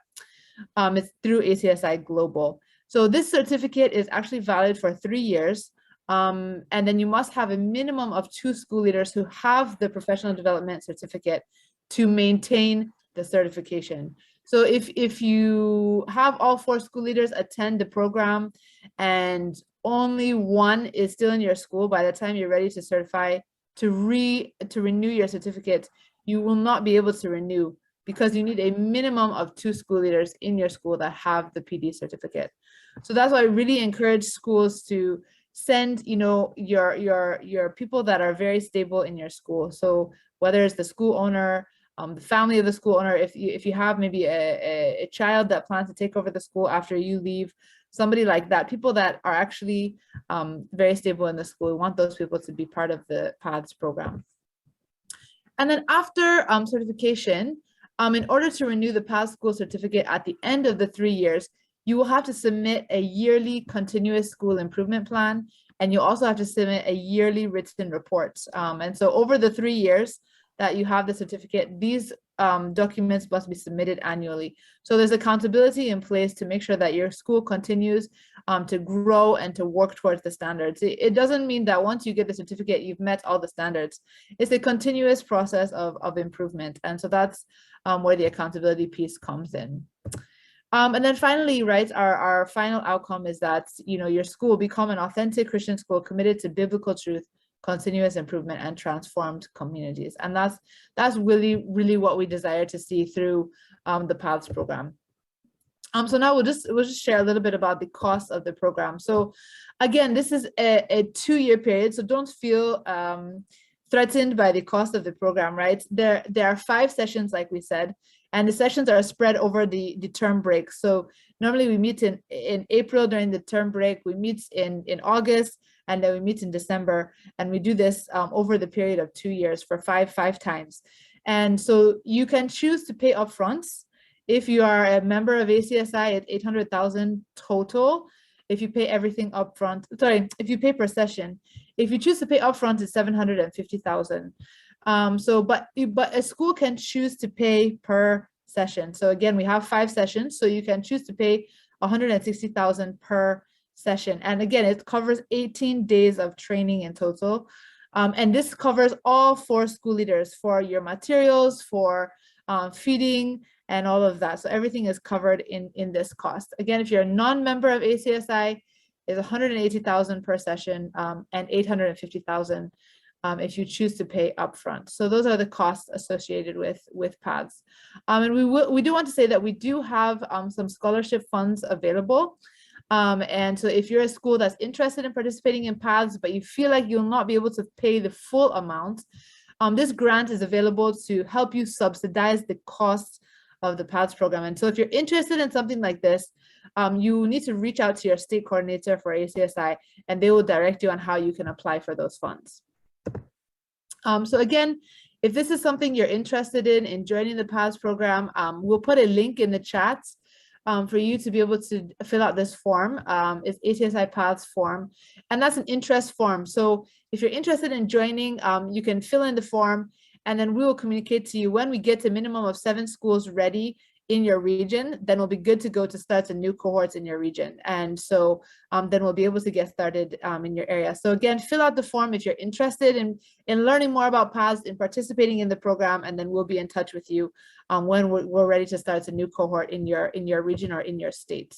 It's through ACSI Global. So this certificate is actually valid for 3 years. And then you must have a minimum of 2 school leaders who have the professional development certificate to maintain the certification. So if you have all 4 school leaders attend the program and only 1 is still in your school, by the time you're ready to certify, to renew your certificate, you will not be able to renew because you need a minimum of 2 school leaders in your school that have the PD certificate. So that's why I really encourage schools to send, your people that are very stable in your school. So whether it's the school owner, the family of the school owner, if you have maybe a child that plans to take over the school after you leave, somebody like that, people that are actually very stable in the school, we want those people to be part of the PATHS program. And then after certification, in order to renew the PATHS school certificate at the end of the 3 years, you will have to submit a yearly continuous school improvement plan, and you also have to submit a yearly written report. And so over the 3 years that you have the certificate, these documents must be submitted annually. So there's accountability in place to make sure that your school continues to grow and to work towards the standards. It doesn't mean that once you get the certificate, you've met all the standards. It's a continuous process of improvement. And so that's where the accountability piece comes in. And then finally, right, our final outcome is that, your school will become an authentic Christian school committed to biblical truth, continuous improvement, and transformed communities. And that's really, really what we desire to see through the PATHS program. So now we'll just share a little bit about the cost of the program. So again, this is a 2-year period, so don't feel threatened by the cost of the program, right? There are 5 sessions, like we said, and the sessions are spread over the term break. So normally we meet in April during the term break, we meet in August, and then we meet in December, and we do this over the period of 2 years for five times. And so you can choose to pay upfront. If you are a member of ACSI at $800,000 total, if you pay everything upfront, if you pay per session. If you choose to pay upfront, it's $750,000. But a school can choose to pay per session. So again, we have 5 sessions, so you can choose to pay $160,000 per session. And again, it covers 18 days of training in total. And this covers all 4 school leaders for your materials, for feeding, and all of that. So everything is covered in this cost. Again, if you're a non-member of ACSI, it's $180,000 per session and $850,000 if you choose to pay upfront. So those are the costs associated with PATHS. And we do want to say that we do have some scholarship funds available. And so if you're a school that's interested in participating in PATHS, but you feel like you'll not be able to pay the full amount, this grant is available to help you subsidize the cost of the PATHS program. And so if you're interested in something like this, you need to reach out to your state coordinator for ACSI, and they will direct you on how you can apply for those funds. So again, if this is something you're interested in joining the PATHS program, we'll put a link in the chat for you to be able to fill out this form. It's ATSI PATHS form, and that's an interest form. So if you're interested in joining, you can fill in the form, and then we will communicate to you when we get to a minimum of 7 schools ready in your region. Then we'll be good to go to start a new cohorts in your region. And so then we'll be able to get started in your area. So again, fill out the form if you're interested in learning more about PATHS, in participating in the program, and then we'll be in touch with you when we're ready to start a new cohort in your region or in your state.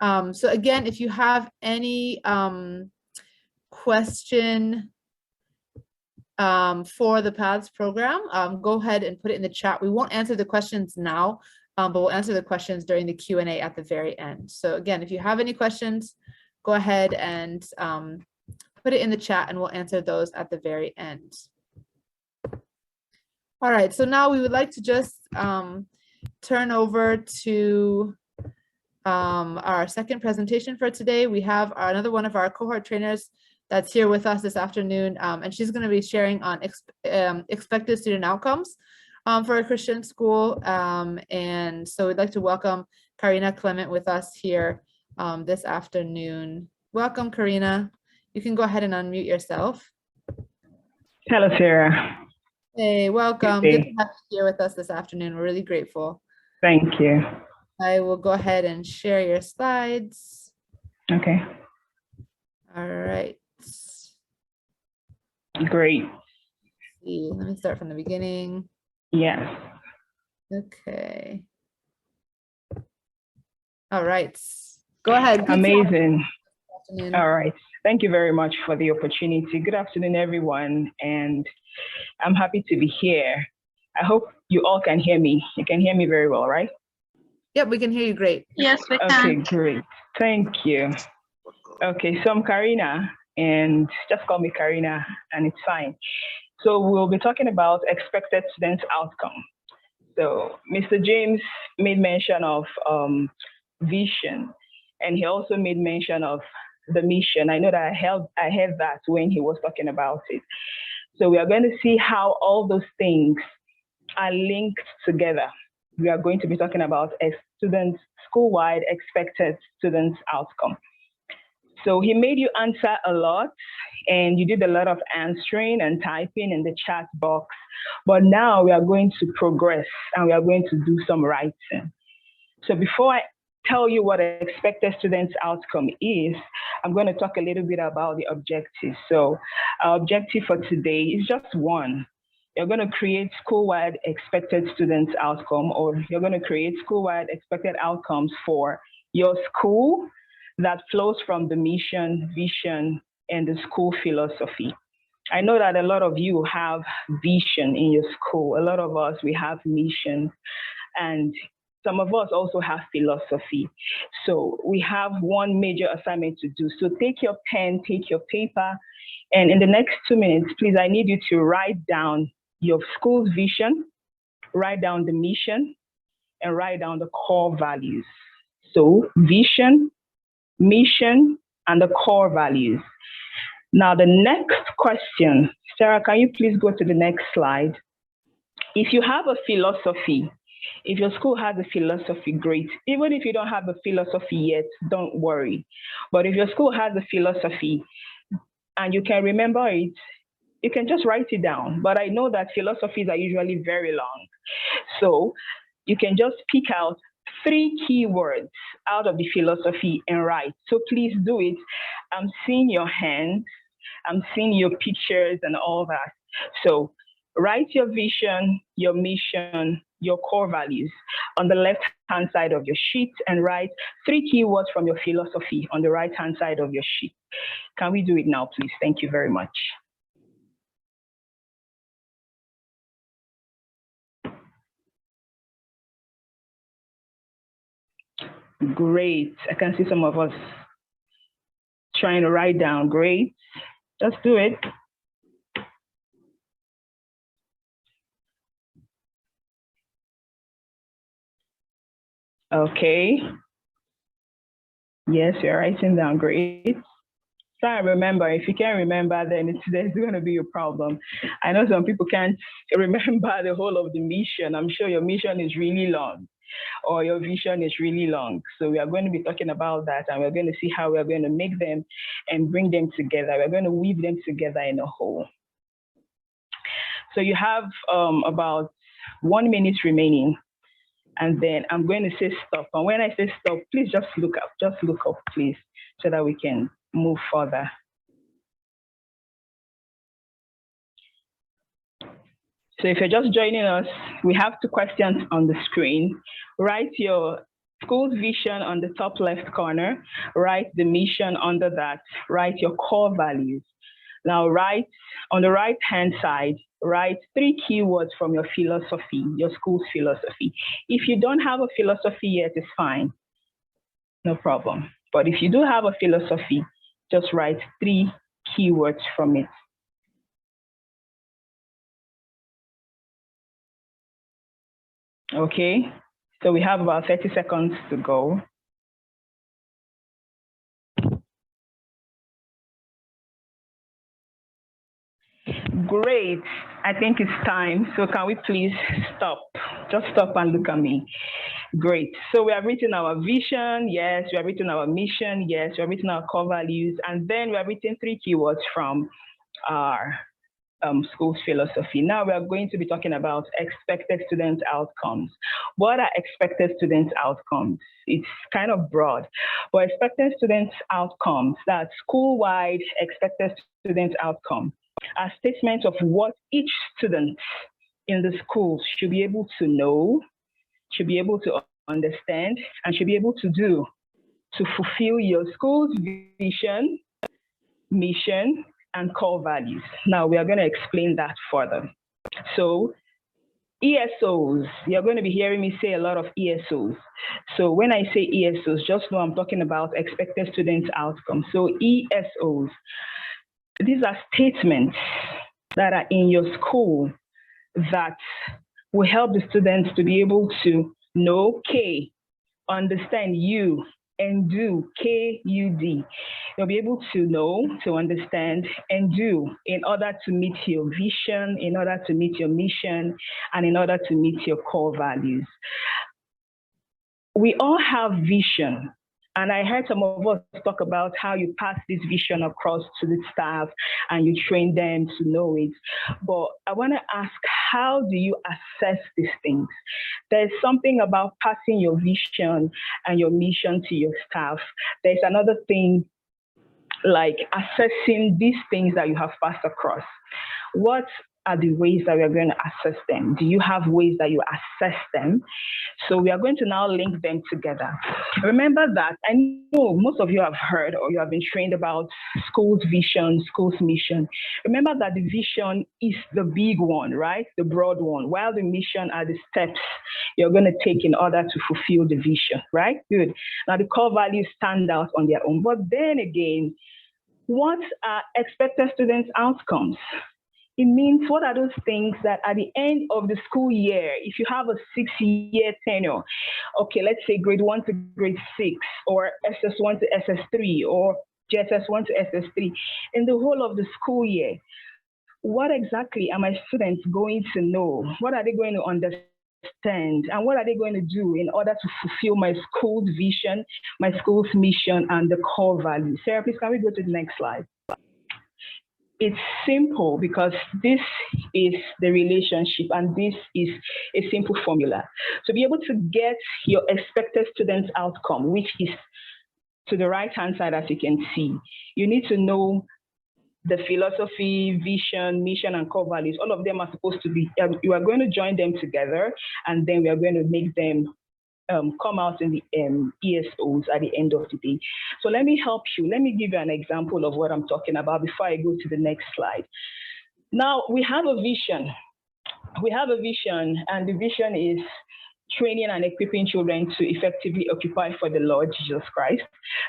So again, if you have any question for the PATHS program, go ahead and put it in the chat. We won't answer the questions now, but we'll answer the questions during the Q&A at the very end. So again, if you have any questions, go ahead and put it in the chat and we'll answer those at the very end. All right, so now we would like to just turn over to our second presentation for today. We have another one of our cohort trainers that's here with us this afternoon, and she's going to be sharing on expected student outcomes for a Christian school. And so we'd like to welcome Karina Clement with us here this afternoon. Welcome, Karina. You can go ahead and unmute yourself. Hello, Sarah. Hey, welcome. Good to have you here with us this afternoon. We're really grateful. Thank you. I will go ahead and share your slides. Okay. All right. Great. Let me start from the beginning. Yes. Okay. All right. Go ahead. Amazing. All right. Thank you very much for the opportunity. Good afternoon, everyone. And I'm happy to be here. I hope you all can hear me. You can hear me very well, right? Yep, we can hear you great. Yes, we can. Okay, great. Thank you. Okay, so I'm Karina, and just call me Karina, and it's fine. So we'll be talking about expected student outcome. So Mr. James made mention of vision, and he also made mention of the mission. I know that I heard that when he was talking about it. So we are going to see how all those things are linked together. We are going to be talking about a student's school-wide expected students outcome. So he made you answer a lot, and you did a lot of answering and typing in the chat box. But now we are going to progress, and we are going to do some writing. So before I tell you what expected students outcome is, I'm going to talk a little bit about the objective. So our objective for today is just one. You're going to create school-wide expected students outcome, or you're going to create school-wide expected outcomes for your school that flows from the mission, vision, and the school philosophy. I know that a lot of you have vision in your school. A lot of us, we have mission, and some of us also have philosophy. So we have one major assignment to do. So take your pen, take your paper, and in the next 2 minutes, please, I need you to write down your school's vision, write down the mission, and write down the core values. So vision, mission, and the core values. Now the next question, Sarah, can you please go to the next slide? If you have a philosophy, if your school has a philosophy, great. Even if you don't have a philosophy yet, don't worry. But if your school has a philosophy and you can remember it, you can just write it down. But I know that philosophies are usually very long. So you can just pick out 3 keywords out of the philosophy and write. So please do it. I'm seeing your hands. I'm seeing your pictures and all that. So write your vision, your mission, your core values on the left-hand side of your sheet, and write 3 keywords from your philosophy on the right-hand side of your sheet. Can we do it now, please? Thank you very much. Great. I can see some of us trying to write down. Great. Let's do it. Okay. Yes, you're writing down. Great. Try and remember. If you can't remember, then there's going to be a problem. I know some people can't remember the whole of the mission. I'm sure your mission is really long, or your vision is really long. So we are going to be talking about that, and we're going to see how we're going to make them and bring them together. We're going to weave them together in a whole. So you have about 1 minute remaining, and then I'm going to say stop. And when I say stop, please just look up, please, so that we can move further. So if you're just joining us, we have 2 questions on the screen. Write your school's vision on the top left corner, write the mission under that, write your core values. Now write on the right-hand side, write 3 keywords from your philosophy, your school's philosophy. If you don't have a philosophy yet, it's fine, no problem. But if you do have a philosophy, just write 3 keywords from it. Okay, so we have about 30 seconds to go. Great, I think it's time. So can we please stop? Just stop and look at me. Great, so we have written our vision, yes. We have written our mission, yes. We have written our core values, and then we have written 3 keywords from our school's philosophy. Now we are going to be talking about expected student outcomes. What are expected student outcomes? It's kind of broad, but expected student outcomes, that's school-wide expected student outcome, are statements of what each student in the school should be able to know, should be able to understand, and should be able to do to fulfill your school's vision, mission, and core values. Now we are going to explain that further. So ESOs, you're going to be hearing me say a lot of ESOs. So when I say ESOs, just know I'm talking about expected student outcomes. So ESOs, these are statements that are in your school that will help the students to be able to know K, understand U, and do, KUD. You'll be able to know, to understand, and do in order to meet your vision, in order to meet your mission, and in order to meet your core values. We all have vision. And I heard some of us talk about how you pass this vision across to the staff and you train them to know it. But I want to ask, how do you assess these things? There's something about passing your vision and your mission to your staff. There's another thing like assessing these things that you have passed across. What are the ways that we are going to assess them? Do you have ways that you assess them? So we are going to now link them together. Remember that, I know most of you have heard or you have been trained about school's vision, school's mission. Remember that the vision is the big one, right? The broad one, while the mission are the steps you're going to take in order to fulfill the vision, right? Good. Now the core values stand out on their own. But then again, what are expected student outcomes? It means what are those things that at the end of the school year, if you have a 6-year tenure, okay, let's say grade 1 to grade 6, or SS1 to SS3, or JSS1 to SS3, in the whole of the school year, what exactly are my students going to know? What are they going to understand? And what are they going to do in order to fulfill my school's vision, my school's mission, and the core values? Sarah, please, can we go to the next slide? It's simple because this is the relationship and this is a simple formula. To be able to get your expected student outcome, which is to the right-hand side, as you can see, you need to know the philosophy, vision, mission, and core values. All of them are supposed to be, you are going to join them together, and then we are going to make them come out in the ESOs at the end of the day. So let me help you. Let me give you an example of what I'm talking about before I go to the next slide. Now, we have a vision. We have a vision, and the vision is training and equipping children to effectively occupy for the Lord Jesus Christ.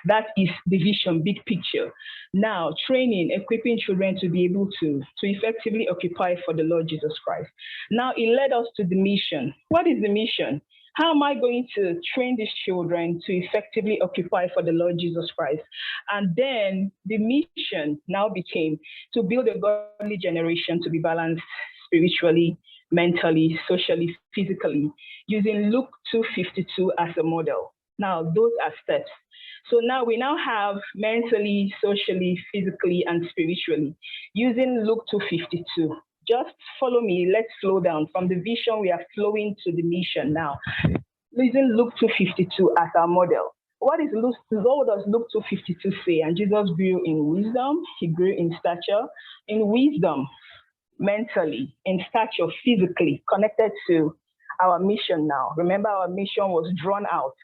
That is the vision, big picture. Now, training, equipping children to be able to effectively occupy for the Lord Jesus Christ. Now, it led us to the mission. What is the mission? How am I going to train these children to effectively occupy for the Lord Jesus Christ? And then the mission now became to build a godly generation to be balanced spiritually, mentally, socially, physically, using Luke 2:52 as a model. Now, those are steps. So now we have mentally, socially, physically, and spiritually, using Luke 2:52. Just follow me, let's slow down. From the vision, we are flowing to the mission now. Using Luke 2:52 as our model. What does Luke 2:52 say? And Jesus grew in wisdom, he grew in stature, in wisdom, mentally, in stature, physically, connected to our mission now. Remember, our mission was drawn out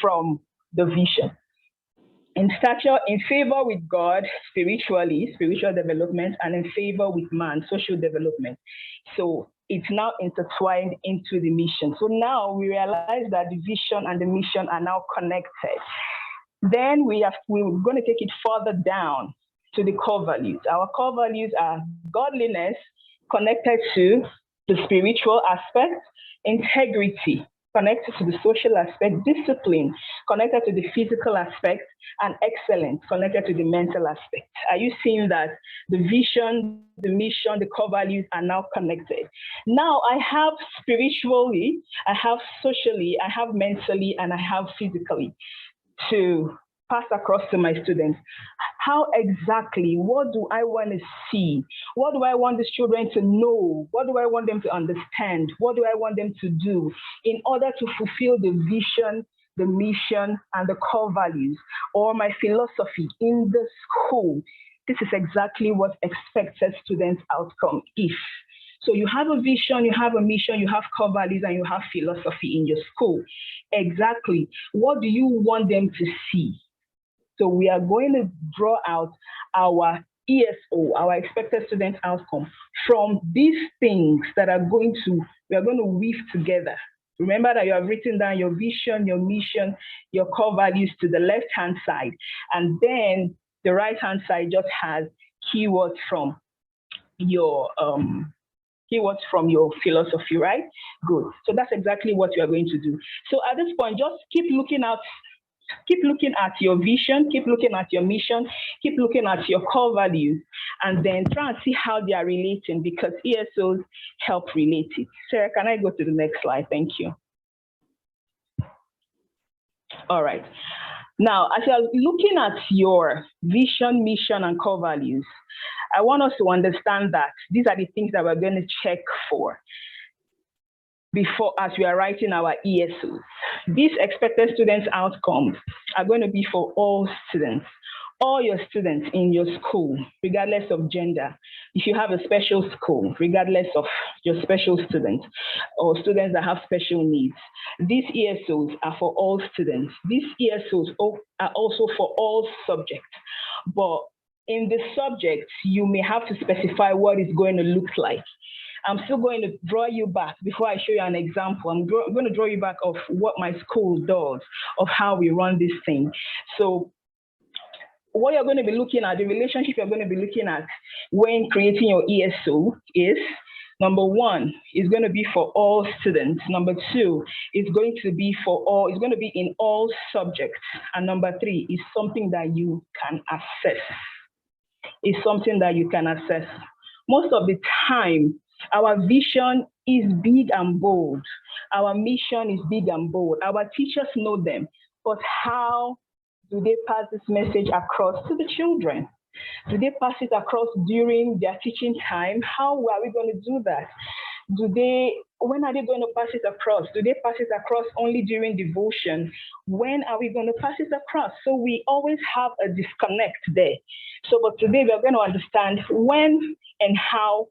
from the vision. In stature, in favor with God, spiritually, spiritual development, and in favor with man, social development. So it's now intertwined into the mission. So now we realize that the vision and the mission are now connected. Then we're going to take it further down to the core values. Our core values are godliness, connected to the spiritual aspect, integrity, connected to the social aspect, discipline, connected to the physical aspect, and excellence, connected to the mental aspect. Are you seeing that the vision, the mission, the core values are now connected? Now I have spiritually, I have socially, I have mentally, and I have physically to pass across to my students. How exactly, what do I want to see? What do I want these children to know? What do I want them to understand? What do I want them to do in order to fulfill the vision, the mission, and the core values, or my philosophy in the school? This is exactly what expected students' outcome is. So you have a vision, you have a mission, you have core values, and you have philosophy in your school. Exactly. What do you want them to see? So we are going to draw out our ESO, our expected student outcome, from these things that are we are going to weave together. Remember that you have written down your vision, your mission, your core values to the left-hand side. And then the right-hand side just has keywords from your philosophy, right? Good. So that's exactly what you are going to do. So at this point, just keep looking at your vision, keep looking at your mission, keep looking at your core values, and then try and see how they are relating, because ESOs help relate it. Sarah, can I go to the next slide? Thank you. All right. Now, as you're looking at your vision, mission, and core values, I want us to understand that these are the things that we're going to check for before, as we are writing our ESOs. These expected students' outcomes are going to be for all students, all your students in your school, regardless of gender. If you have a special school, regardless of your special students or students that have special needs, these ESOs are for all students. These ESOs are also for all subjects. But in the subjects, you may have to specify what it's going to look like. I'm still going to draw you back before I show you an example. I'm going to draw you back of what my school does, of how we run this thing. So what you're going to be looking at, the relationship you're going to be looking at when creating your ESO is, number one, is going to be for all students. Number two, it's going to be in all subjects. And number three is something that you can assess. It's something that you can assess. Most of the time, our vision is big and bold. Our mission is big and bold. Our teachers know them, but how do they pass this message across to the children? Do they pass it across during their teaching time? How are we going to do that? When are they going to pass it across? Do they pass it across only during devotion? When are we going to pass it across? So we always have a disconnect there. So, but today we are going to understand when and how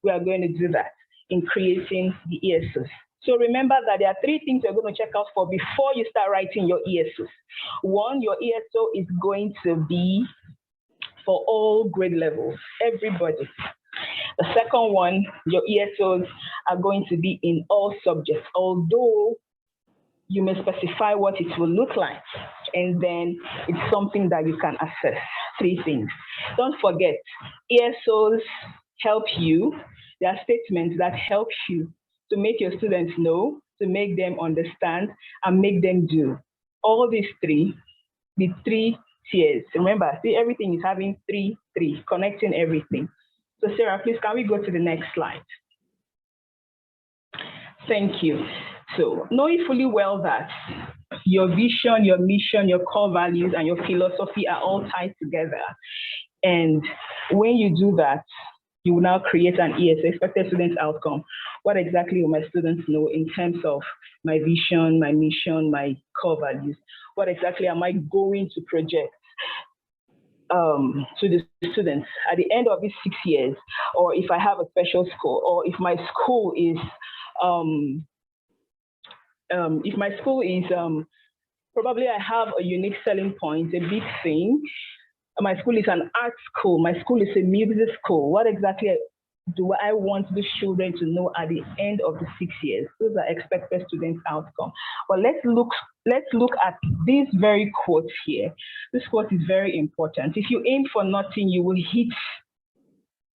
we are going to do that in creating the ESOs. So remember that there are three things you're going to check out for before you start writing your ESOs. One, your ESO is going to be for all grade levels, everybody. The second one, your ESOs are going to be in all subjects, although you may specify what it will look like, and then it's something that you can assess. Three things. Don't forget, ESOs help you. There are statements that help you to make your students know, to make them understand, and make them do. All these three, the three tiers. Remember, see, everything is having three, connecting everything. So Sarah, please, can we go to the next slide? Thank you. So knowing fully well that your vision, your mission, your core values, and your philosophy are all tied together. And when you do that, you will now create an ES, expected student outcome. What exactly will my students know in terms of my vision, my mission, my core values? What exactly am I going to project to the students at the end of these 6 years? Or if I have a special school, or if my school is, probably I have a unique selling point, a big thing. My school is an art school. My school is a music school. What exactly do I want the children to know at the end of the 6 years? Those are expected student outcome. But let's look at this very quote here. This quote is very important. If you aim for nothing, you will hit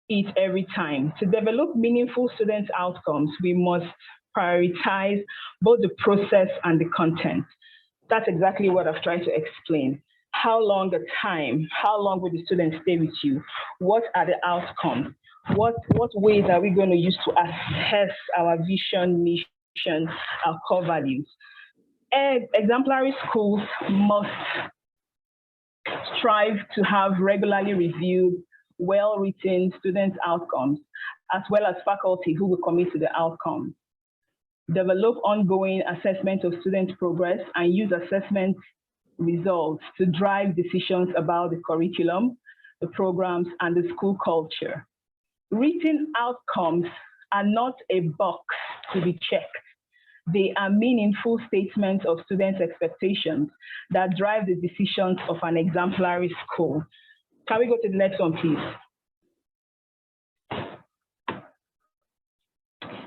it every time. To develop meaningful student outcomes, we must prioritize both the process and the content. That's exactly what I've tried to explain. How long the time? How long will the students stay with you? What are the outcomes? What ways are we going to use to assess our vision, mission, our core values? And exemplary schools must strive to have regularly reviewed, well-written student outcomes, as well as faculty who will commit to the outcomes. Develop ongoing assessment of student progress and use assessment results to drive decisions about the curriculum, the programs, and the school culture. Written outcomes are not a box to be checked. They are meaningful statements of students' expectations that drive the decisions of an exemplary school. Can we go to the next one, please?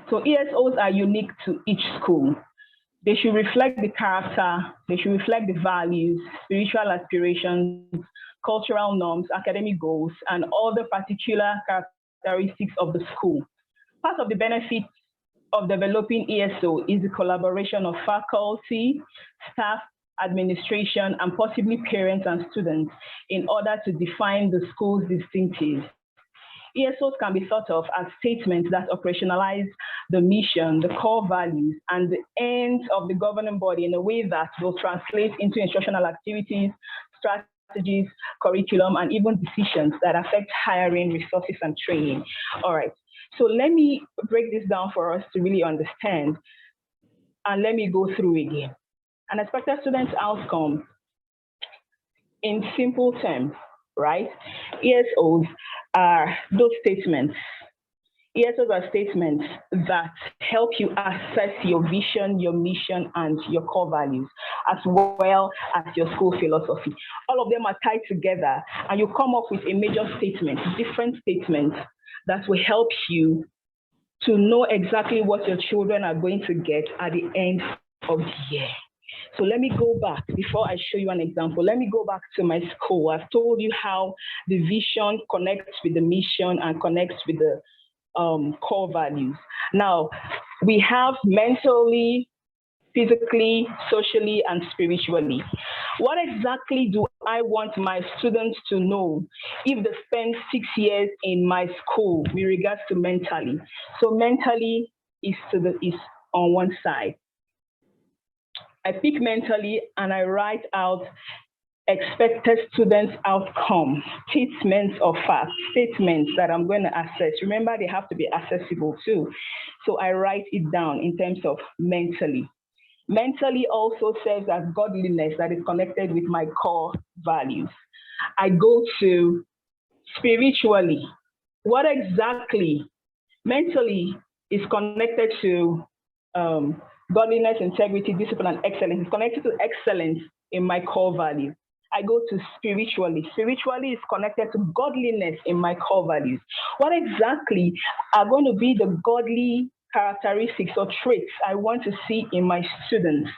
So ESOs are unique to each school. They should reflect the character, they should reflect the values, spiritual aspirations, cultural norms, academic goals, and all the particular characteristics of the school. Part of the benefit of developing ESO is the collaboration of faculty, staff, administration, and possibly parents and students in order to define the school's distinctives. ESOs can be thought of as statements that operationalize the mission, the core values, and the ends of the governing body in a way that will translate into instructional activities, strategies, curriculum, and even decisions that affect hiring, resources, and training. All right, so let me break this down for us to really understand, and let me go through again. An expected student outcome in simple terms, right? ESOs are those statements. ESOs are statements that help you assess your vision, your mission, and your core values, as well as your school philosophy. All of them are tied together, and you come up with a major statement, different statements that will help you to know exactly what your children are going to get at the end of the year. So let me go back, before I show you an example, let me go back to my school. I've told you how the vision connects with the mission and connects with the core values. Now, we have mentally, physically, socially, and spiritually. What exactly do I want my students to know if they spend 6 years in my school with regards to mentally? So mentally is on one side. I pick mentally and I write out expected student outcome, statements of fact, statements that I'm going to assess. Remember, they have to be accessible too. So I write it down in terms of mentally. Mentally also serves as godliness that is connected with my core values. I go to spiritually. What exactly mentally is connected to godliness, integrity, discipline, and excellence. It's connected to excellence in my core value. I go to spiritually. Spiritually is connected to godliness in my core values. What exactly are going to be the godly characteristics or traits I want to see in my students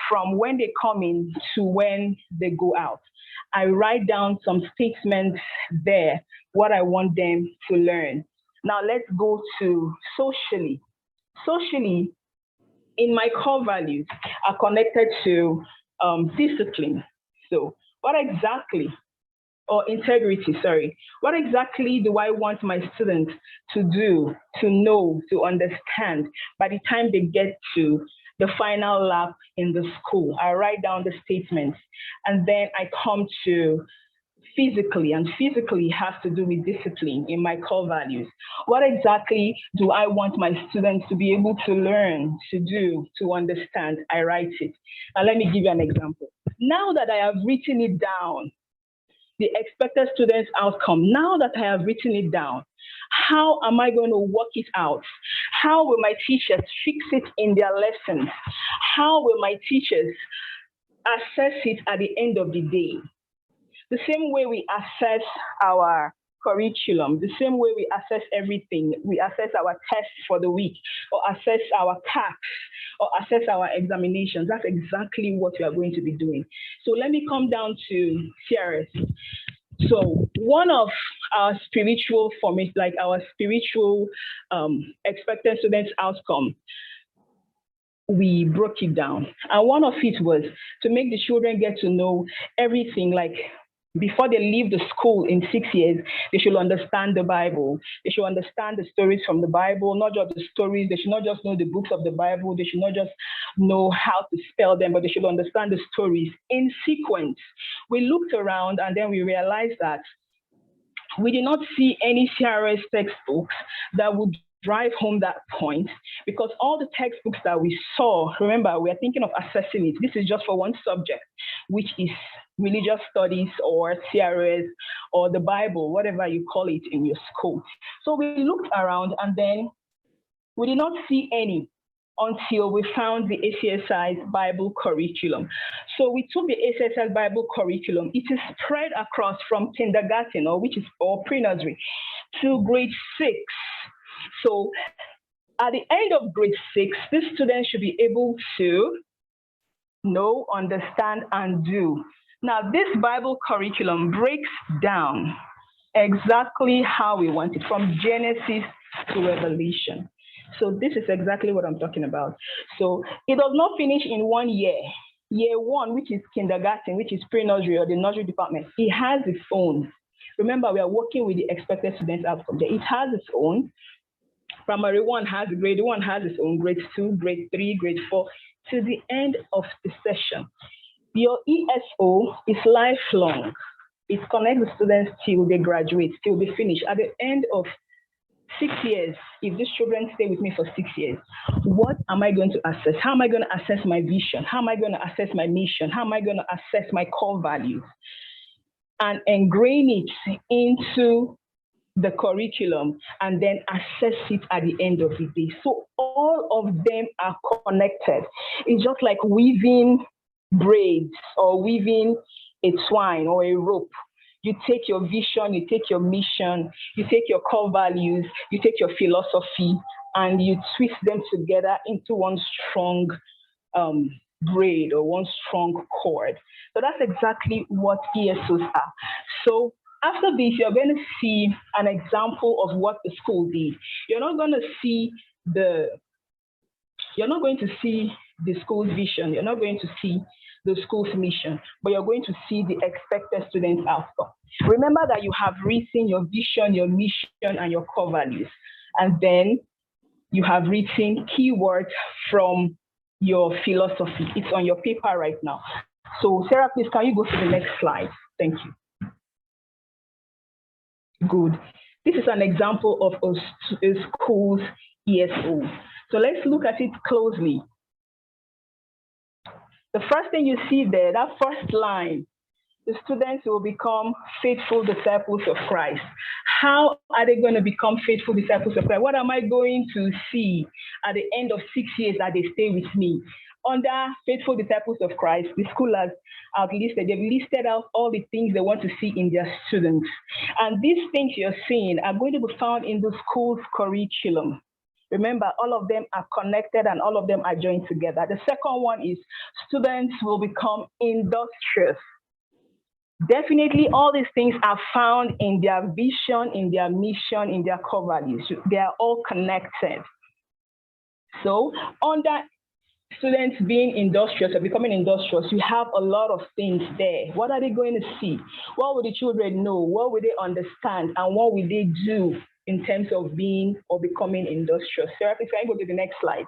from when they come in to when they go out? I write down some statements there, what I want them to learn. Now let's go to socially. Socially in my core values are connected to discipline. So what exactly, or integrity, sorry, what exactly do I want my students to do, to know, to understand by the time they get to the final lap in the school? I write down the statements, and then I come to physically, and physically has to do with discipline in my core values. What exactly do I want my students to be able to learn, to do, to understand? I write it. And let me give you an example. Now that I have written it down, the expected students outcome, now that I have written it down, how am I going to work it out? How will my teachers fix it in their lessons? How will my teachers assess it at the end of the day? The same way we assess our curriculum, the same way we assess everything, we assess our tests for the week, or assess our CACs, or assess our examinations. That's exactly what we are going to be doing. So let me come down to CRS. So one of our spiritual formats, like our spiritual expected students outcome, we broke it down. And one of it was to make the children get to know everything, like before they leave the school in 6 years, they should understand the Bible. They should understand the stories from the Bible, not just the stories. They should not just know the books of the Bible. They should not just know how to spell them, but they should understand the stories in sequence. We looked around and then we realized that we did not see any CRS textbooks that would drive home that point, because all the textbooks that we saw, remember, we are thinking of assessing it. This is just for one subject, which is religious studies or CRS or the Bible, whatever you call it in your school. So we looked around and then we did not see any until we found the ACSI's Bible Curriculum. So we took the ACSI's Bible Curriculum. It is spread across from kindergarten, or pre-nursery, to grade 6. So at the end of grade 6, these students should be able to know, understand, and do. Now, this Bible curriculum breaks down exactly how we want it, from Genesis to Revelation. So this is exactly what I'm talking about. So it does not finish in 1 year. Year 1, which is kindergarten, which is pre-nursery or the nursery department, it has its own. Remember, we are working with the expected students outcome. It has its own. Primary 1 has, grade 1 has its own, grade 2, grade 3, grade 4, to the end of the session. Your ESO is lifelong. It connects the students till they graduate, till they finish. At the end of 6 years, if these children stay with me for 6 years, what am I going to assess? How am I going to assess my vision? How am I going to assess my mission? How am I going to assess my core values? And ingrain it into the curriculum and then assess it at the end of the day. So all of them are connected. It's just like weaving braids or weaving a twine or a rope. You take your vision, you take your mission, you take your core values, you take your philosophy, and you twist them together into one strong braid or one strong cord. So that's exactly what ESOs are. So after this, you're going to see an example of what the school did. You're not going to see the school's vision. You're not going to see the school's mission, but you're going to see the expected student outcome. Remember that you have written your vision, your mission, and your core values. And then you have written keywords from your philosophy. It's on your paper right now. So Sarah, please, can you go to the next slide? Thank you. Good. This is an example of a school's ESO. So let's look at it closely. The first thing you see there, that first line, the students will become faithful disciples of Christ. How are they going to become faithful disciples of Christ? What am I going to see at the end of 6 years that they stay with me? Under faithful disciples of Christ, the school has they've listed out all the things they want to see in their students. And these things you're seeing are going to be found in the school's curriculum. Remember, all of them are connected and all of them are joined together. The second one is students will become industrious. Definitely all these things are found in their vision, in their mission, in their core values. They are all connected. So under students being industrious or becoming industrious, you have a lot of things there. What are they going to see? What will the children know? What will they understand? And what will they do in terms of being or becoming industrious? Sarah, please can you go to the next slide?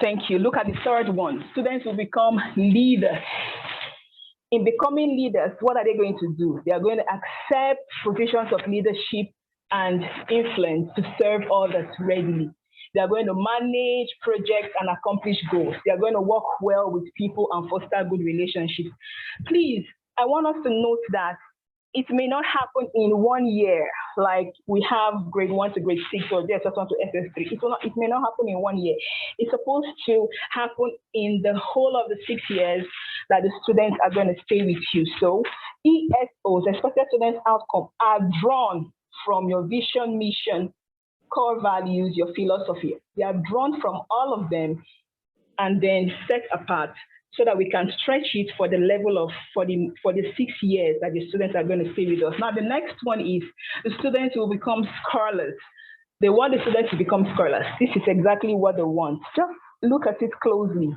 Thank you. Look at the third one. Students will become leaders. In becoming leaders, what are they going to do? They are going to accept positions of leadership and influence to serve others readily. They are going to manage projects and accomplish goals. They are going to work well with people and foster good relationships. Please, I want us to note that it may not happen in 1 year, like we have grade 1 to grade 6 or SS1 to SS3. It may not happen in 1 year. It's supposed to happen in the whole of the 6 years that the students are going to stay with you. So ESOs, expected students outcome, are drawn from your vision, mission, core values, your philosophy. They are drawn from all of them and then set apart so that we can stretch it for the level of, for the 6 years that the students are going to stay with us. Now, the next one is the students will become scholars. They want the students to become scholars. This is exactly what they want. Just look at it closely.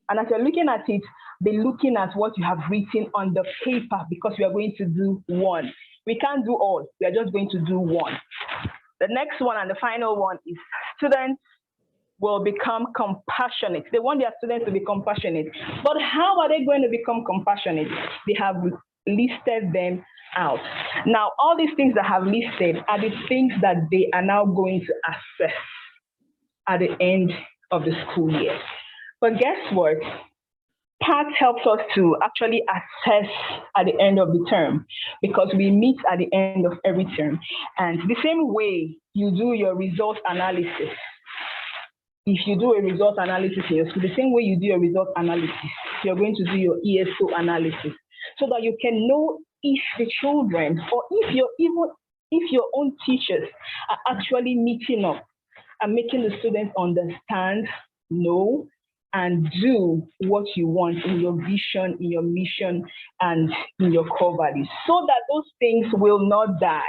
And as you're looking at it, be looking at what you have written on the paper, because we are going to do one. We can't do all. We are just going to do one. The next one and the final one is students will become compassionate. They want their students to be compassionate. But how are they going to become compassionate? They have listed them out. Now, all these things that I have listed are the things that they are now going to assess at the end of the school year. But guess what? PAT helps us to actually assess at the end of the term, because we meet at the end of every term. And the same way you do your result analysis, if you do a result analysis in your school, the same way you do your result analysis, you're going to do your ESO analysis, so that you can know if the children, or if your own teachers are actually meeting up and making the students understand, know, and do what you want in your vision, in your mission, and in your core values, so that those things will not die.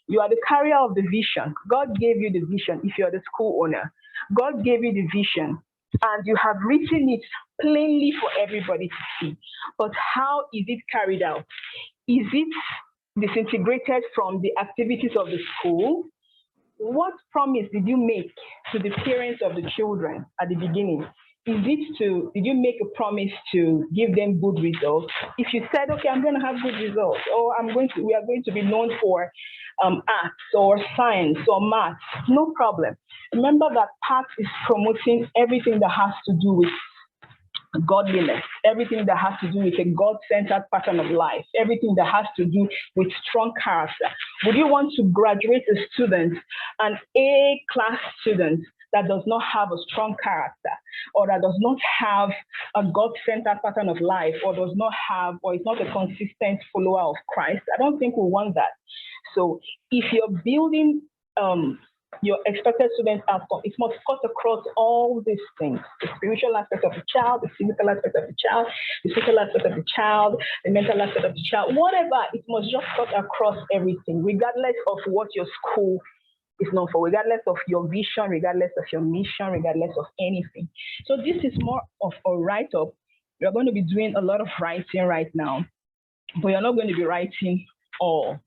You are the carrier of the vision. God gave you the vision if you're the school owner. God gave you the vision, and you have written it plainly for everybody to see. But how is it carried out? Is it disintegrated from the activities of the school? What promise did you make to the parents of the children at the beginning? Did you make a promise to give them good results? If you said, okay, I'm going to have good results, or we are going to be known for arts or science or math, no problem. Remember that PAT is promoting everything that has to do with godliness, everything that has to do with a God-centered pattern of life, everything that has to do with strong character. Would you want to graduate a student, an A-class student, that does not have a strong character, or that does not have a God-centered pattern of life, or does not have, or is not a consistent follower of Christ? I don't think we want that. So if you're building your expected student outcome, it must cut across all these things: the spiritual aspect of the child, the physical aspect of the child, the social aspect of the child, the mental aspect of the child, whatever. It must just cut across everything, regardless of what your school is known for, regardless of your vision, regardless of your mission, regardless of anything. So this is more of a write-up. You're going to be doing a lot of writing right now, but you're not going to be writing all.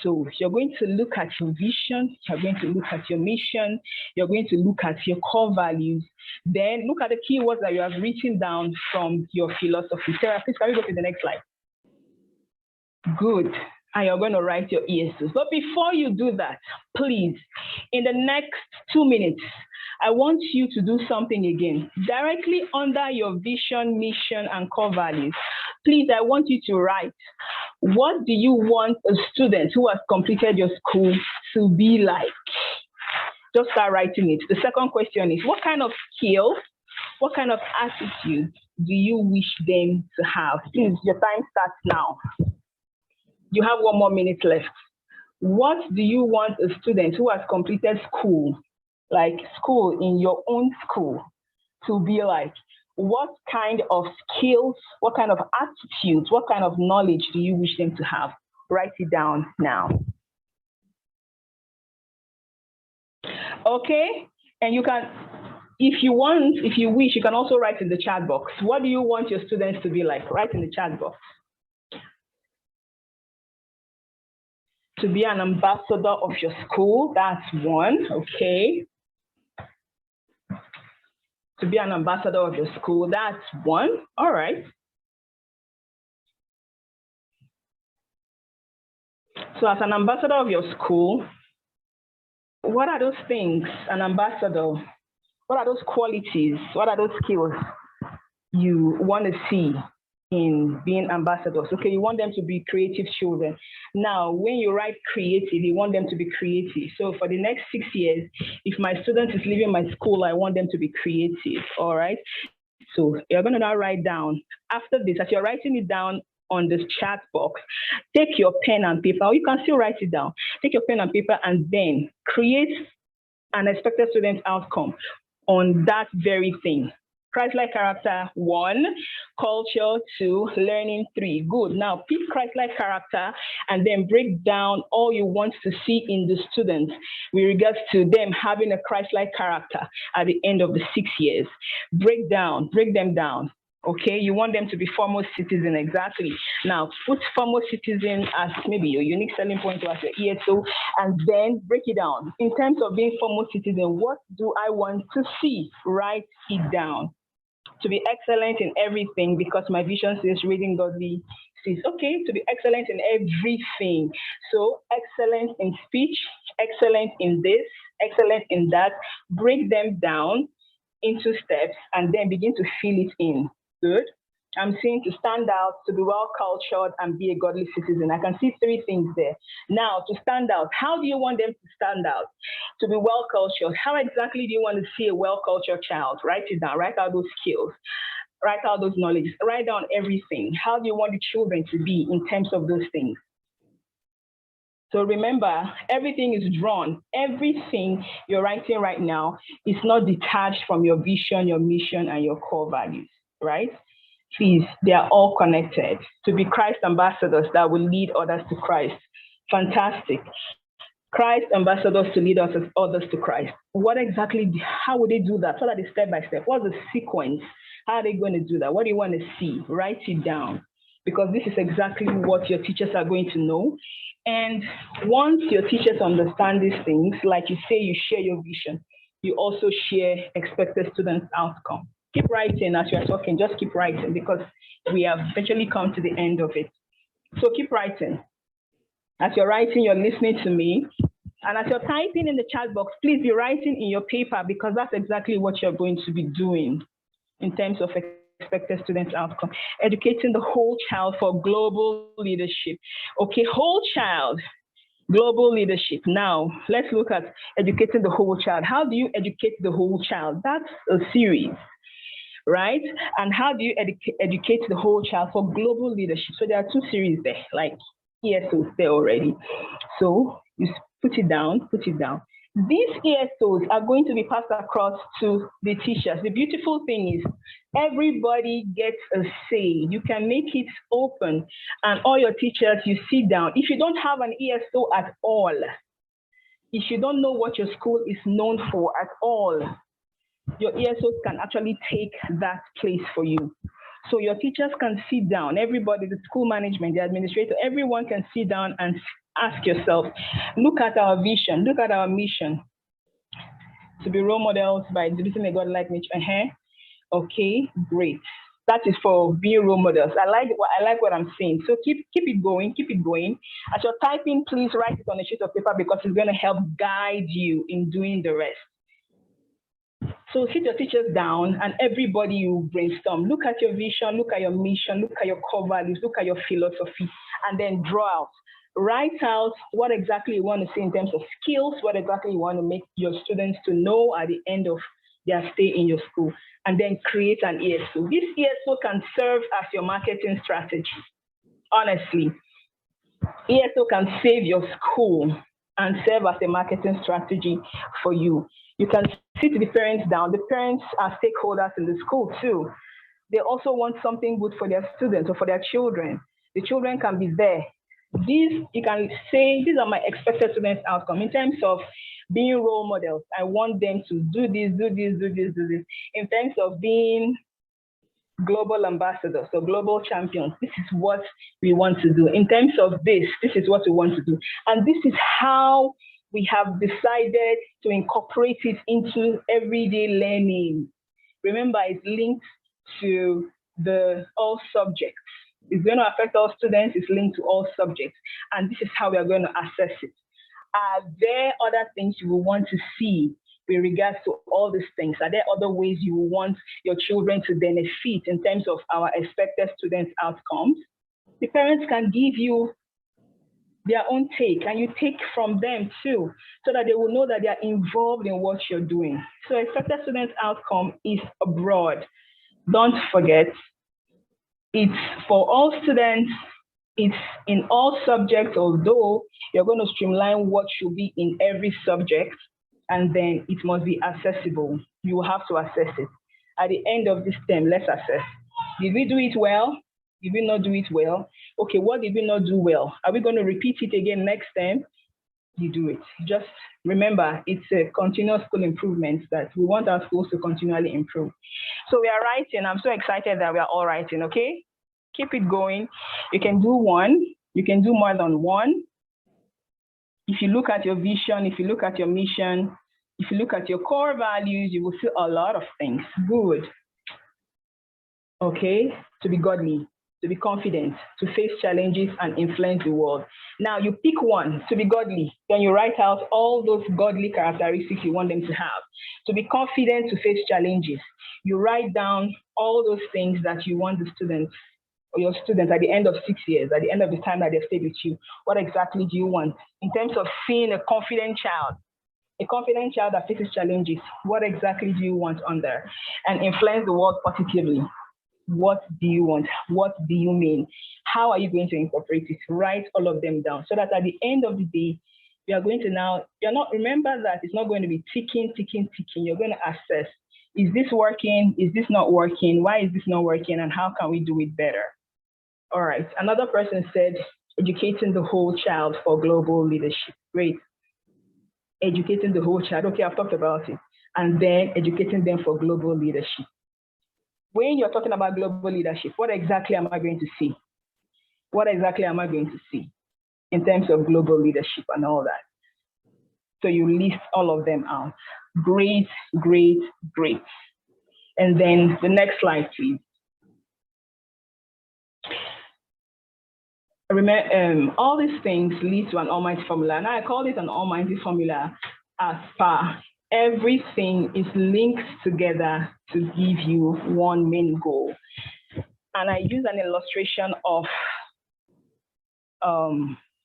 So you're going to look at your vision, you're going to look at your mission, you're going to look at your core values, then look at the keywords that you have written down from your philosophy. Sarah, please can we go to the next slide? Good. And you're going to write your ESOs. But before you do that, please, in the next 2 minutes, I want you to do something again. Directly under your vision, mission, and core values, please, I want you to write, what do you want a student who has completed your school to be like? Just start writing it. The second question is, what kind of skills, what kind of attitude do you wish them to have? Please, your time starts now. You have 1 more minute left. What do you want a student who has completed school, like school in your own school, to be like? What kind of skills, what kind of attitudes, what kind of knowledge do you wish them to have? Write it down now. Okay, And you can, if you wish, you can also write in the chat box. What do you want your students to be like? Write in the chat box. To be an ambassador of your school, that's one, okay. To be an ambassador of your school, that's one, all right. So as an ambassador of your school, what are those things, an ambassador? What are those qualities? What are those skills you want to see in being ambassadors? Okay, you want them to be creative children. Now, when you write creative, you want them to be creative. So for the next 6 years, if my student is leaving my school, I want them to be creative, all right? So you're going to now write down, after this, as you're writing it down on this chat box, take your pen and paper, or you can still write it down. Take your pen and paper and then create an expected student outcome on that very thing. Christ-like character, 1, culture, 2, learning, 3. Good. Now pick Christ-like character and then break down all you want to see in the students with regards to them having a Christ-like character at the end of the 6 years. Break them down. Okay, you want them to be foremost citizen, exactly. Now put foremost citizen as maybe your unique selling point or as your ESO, and then break it down. In terms of being foremost citizen, what do I want to see? Write it down. To be excellent in everything, because my vision says reading godly says, okay, to be excellent in everything. So excellent in speech, excellent in this, excellent in that. Break them down into steps and then begin to fill it in. Good. I'm saying to stand out, to be well-cultured, and be a godly citizen. I can see 3 things there. Now, to stand out, how do you want them to stand out? To be well-cultured, how exactly do you want to see a well-cultured child? Write it down, write out those skills, write out those knowledge, write down everything. How do you want the children to be in terms of those things? So remember, everything is drawn. Everything you're writing right now is not detached from your vision, your mission, and your core values, right? Please, they are all connected. To be Christ ambassadors that will lead others to Christ. Fantastic. Christ ambassadors to lead others to Christ. What exactly, how would they do that? What are the step by step? What's the sequence? How are they going to do that? What do you want to see? Write it down, because this is exactly what your teachers are going to know. And once your teachers understand these things, like you say, you share your vision, you also share expected students' outcome. Keep writing as you're talking, just keep writing, because we have eventually come to the end of it. So keep writing. As you're writing, you're listening to me. And as you're typing in the chat box, please be writing in your paper, because that's exactly what you're going to be doing in terms of expected students' outcome. Educating the whole child for global leadership. Okay, whole child, global leadership. Now, let's look at educating the whole child. How do you educate the whole child? That's a series, right? And how do you educate the whole child for global leadership? So there are 2 series there, like ESOs there already. So you put it down, put it down. These ESOs are going to be passed across to the teachers. The beautiful thing is everybody gets a say. You can make it open, and all your teachers, you sit down. If you don't have an ESO at all, if you don't know what your school is known for at all, your ESOs can actually take that place for you. So your teachers can sit down, everybody, the school management, the administrator, everyone can sit down and ask yourself, look at our vision, look at our mission. To be role models by exhibiting a God-like nature. Okay, great. That is for being role models. I like what I'm saying. So keep it going, keep it going. As you're typing, please write it on a sheet of paper, because it's going to help guide you in doing the rest. So sit your teachers down and everybody will brainstorm. Look at your vision, look at your mission, look at your core values, look at your philosophy, and then draw out. Write out what exactly you want to see in terms of skills, what exactly you want to make your students to know at the end of their stay in your school, and then create an ESO. This ESO can serve as your marketing strategy. Honestly, ESO can save your school and serve as a marketing strategy for you. You can sit the parents down. The parents are stakeholders in the school too. They also want something good for their students or for their children. The children can be there. These, you can say, these are my expected students' outcome in terms of being role models. I want them to do this, do this, do this, do this. In terms of being global ambassadors or global champions, this is what we want to do. In terms of this is what we want to do. And this is how we have decided to incorporate it into everyday learning. Remember, it's linked to all subjects. It's going to affect all students, it's linked to all subjects. And this is how we are going to assess it. Are there other things you will want to see with regards to all these things? Are there other ways you will want your children to benefit in terms of our expected student outcomes? The parents can give you their own take, and you take from them too, so that they will know that they are involved in what you're doing. So expected student outcome is broad. Don't forget, it's for all students, it's in all subjects, although you're going to streamline what should be in every subject, and then it must be accessible. You will have to assess it. At the end of this term, let's assess. Did we do it well? Did we not do it well? Okay, what did we not do well? Are we going to repeat it again next term? You do it. Just remember, it's a continuous school improvement that we want our schools to continually improve. So we are writing. I'm so excited that we are all writing, okay? Keep it going. You can do one. You can do more than one. If you look at your vision, if you look at your mission, if you look at your core values, you will see a lot of things. Good. Okay? To be godly, to be confident, to face challenges and influence the world. Now you pick one, to be godly, then you write out all those godly characteristics you want them to have. To be confident, to face challenges, you write down all those things that you want the students or your students at the end of 6 years, at the end of the time that they've stayed with you. What exactly do you want? In terms of seeing a confident child that faces challenges, what exactly do you want on there? And influence the world positively. What do you want? What do you mean? How are you going to incorporate it? Write all of them down so that at the end of the day, you are going to remember that it's not going to be ticking. You're going to assess, is this working? Is this not working? Why is this not working? And how can we do it better? All right. Another person said, educating the whole child for global leadership. Great. Educating the whole child. Okay, I've talked about it. And then educating them for global leadership. When you're talking about global leadership, what exactly am I going to see? What exactly am I going to see in terms of global leadership and all that? So you list all of them out. Great. And then the next slide, please. Remember, all these things lead to an almighty formula. Now I call it an almighty formula as per everything is linked together to give you one main goal. And I use an illustration of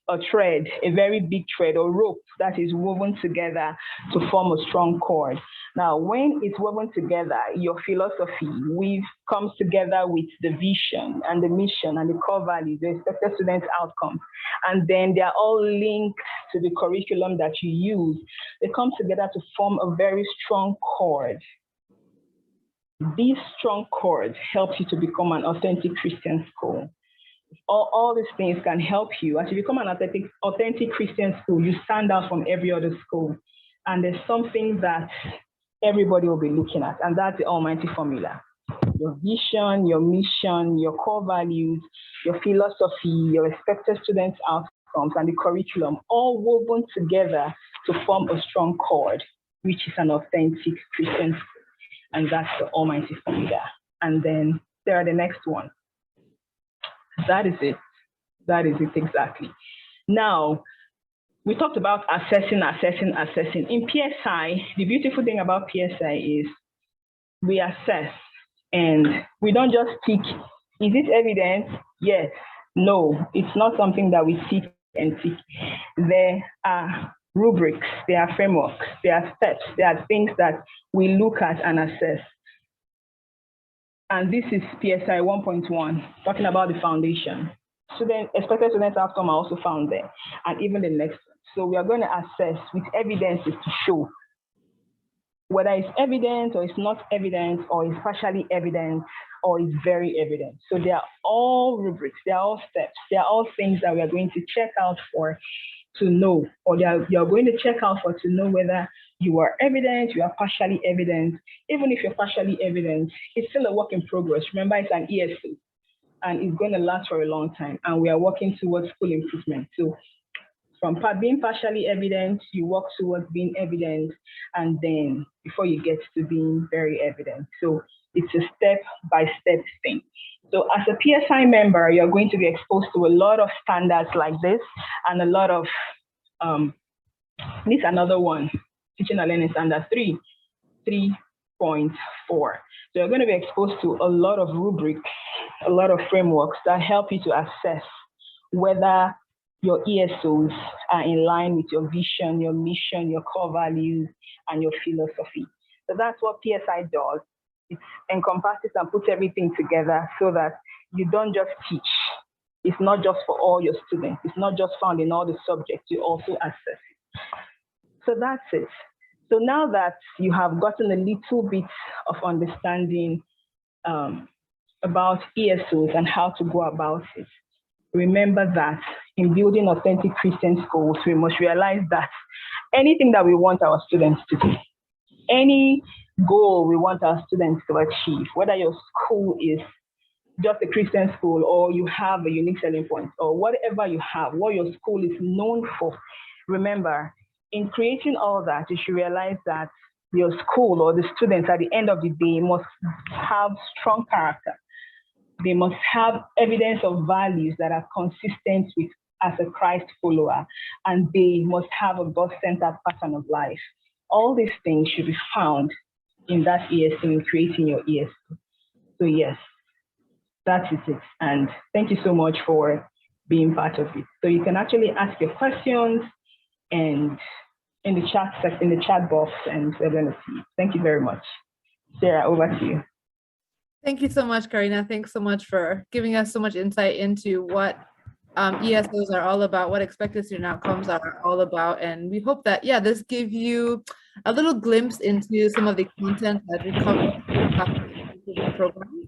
a thread, a very big thread or rope that is woven together to form a strong cord. Now, when it's woven together, your philosophy comes together with the vision and the mission and the core values, the expected student outcomes. And then they're all linked to the curriculum that you use. They come together to form a very strong cord. This strong cord helps you to become an authentic Christian school. All these things can help you. As you become an authentic Christian school, you stand out from every other school. And there's something that everybody will be looking at, and that's the almighty formula. Your vision, your mission, your core values, your philosophy, your expected student outcomes, and the curriculum, all woven together to form a strong cord, which is an authentic Christian school. And that's the almighty formula. And then there are the next one. That is it. That is it exactly. Now, we talked about assessing. In PSI, the beautiful thing about PSI is we assess and we don't just tick, is it evidence? Yes, no, it's not something that we tick and tick. There are rubrics, there are frameworks, there are steps, there are things that we look at and assess. And this is PSI 1.1, talking about the foundation. Expected student outcome are also found there, and even the next one. So we are going to assess with evidences to show whether it's evident or it's not evident, or it's partially evident, or it's very evident. So they are all rubrics, they are all steps, they are all things that we are going to check out for to know, or you're going to check out for to know whether you are evident, you are partially evident. Even if you're partially evident, it's still a work in progress. Remember, it's an ESO, and it's going to last for a long time, and we are working towards full improvement. So from being partially evident, you work towards being evident, and then before you get to being very evident. So it's a step-by-step thing. So as a PSI member, you're going to be exposed to a lot of standards like this, and a lot of, this is another one, teaching and learning standard 3.4. So you're going to be exposed to a lot of rubrics, a lot of frameworks that help you to assess whether your ESOs are in line with your vision, your mission, your core values, and your philosophy. So that's what PSI does. It encompasses and puts everything together so that you don't just teach. It's not just for all your students. It's not just found in all the subjects. You also assess it. So that's it. So now that you have gotten a little bit of understanding about ESOs and how to go about it, remember that in building authentic Christian schools, we must realize that anything that we want our students to do, any goal we want our students to achieve, whether your school is just a Christian school or you have a unique selling point or whatever you have, what your school is known for, remember, in creating all that, you should realize that your school or the students at the end of the day must have strong character. They must have evidence of values that are consistent with as a Christ follower, and they must have a God-centered pattern of life. All these things should be found in that ESO, in creating your ESO. So yes, that is it. And thank you so much for being part of it. So you can actually ask your questions and in the chat box, and we're going to see. Thank you very much. Sarah, over to you. Thank you so much, Karina. Thanks so much for giving us so much insight into what ESOs are all about, what expected student outcomes are all about. And we hope that, yeah, this gave you a little glimpse into some of the content that we cover in the program.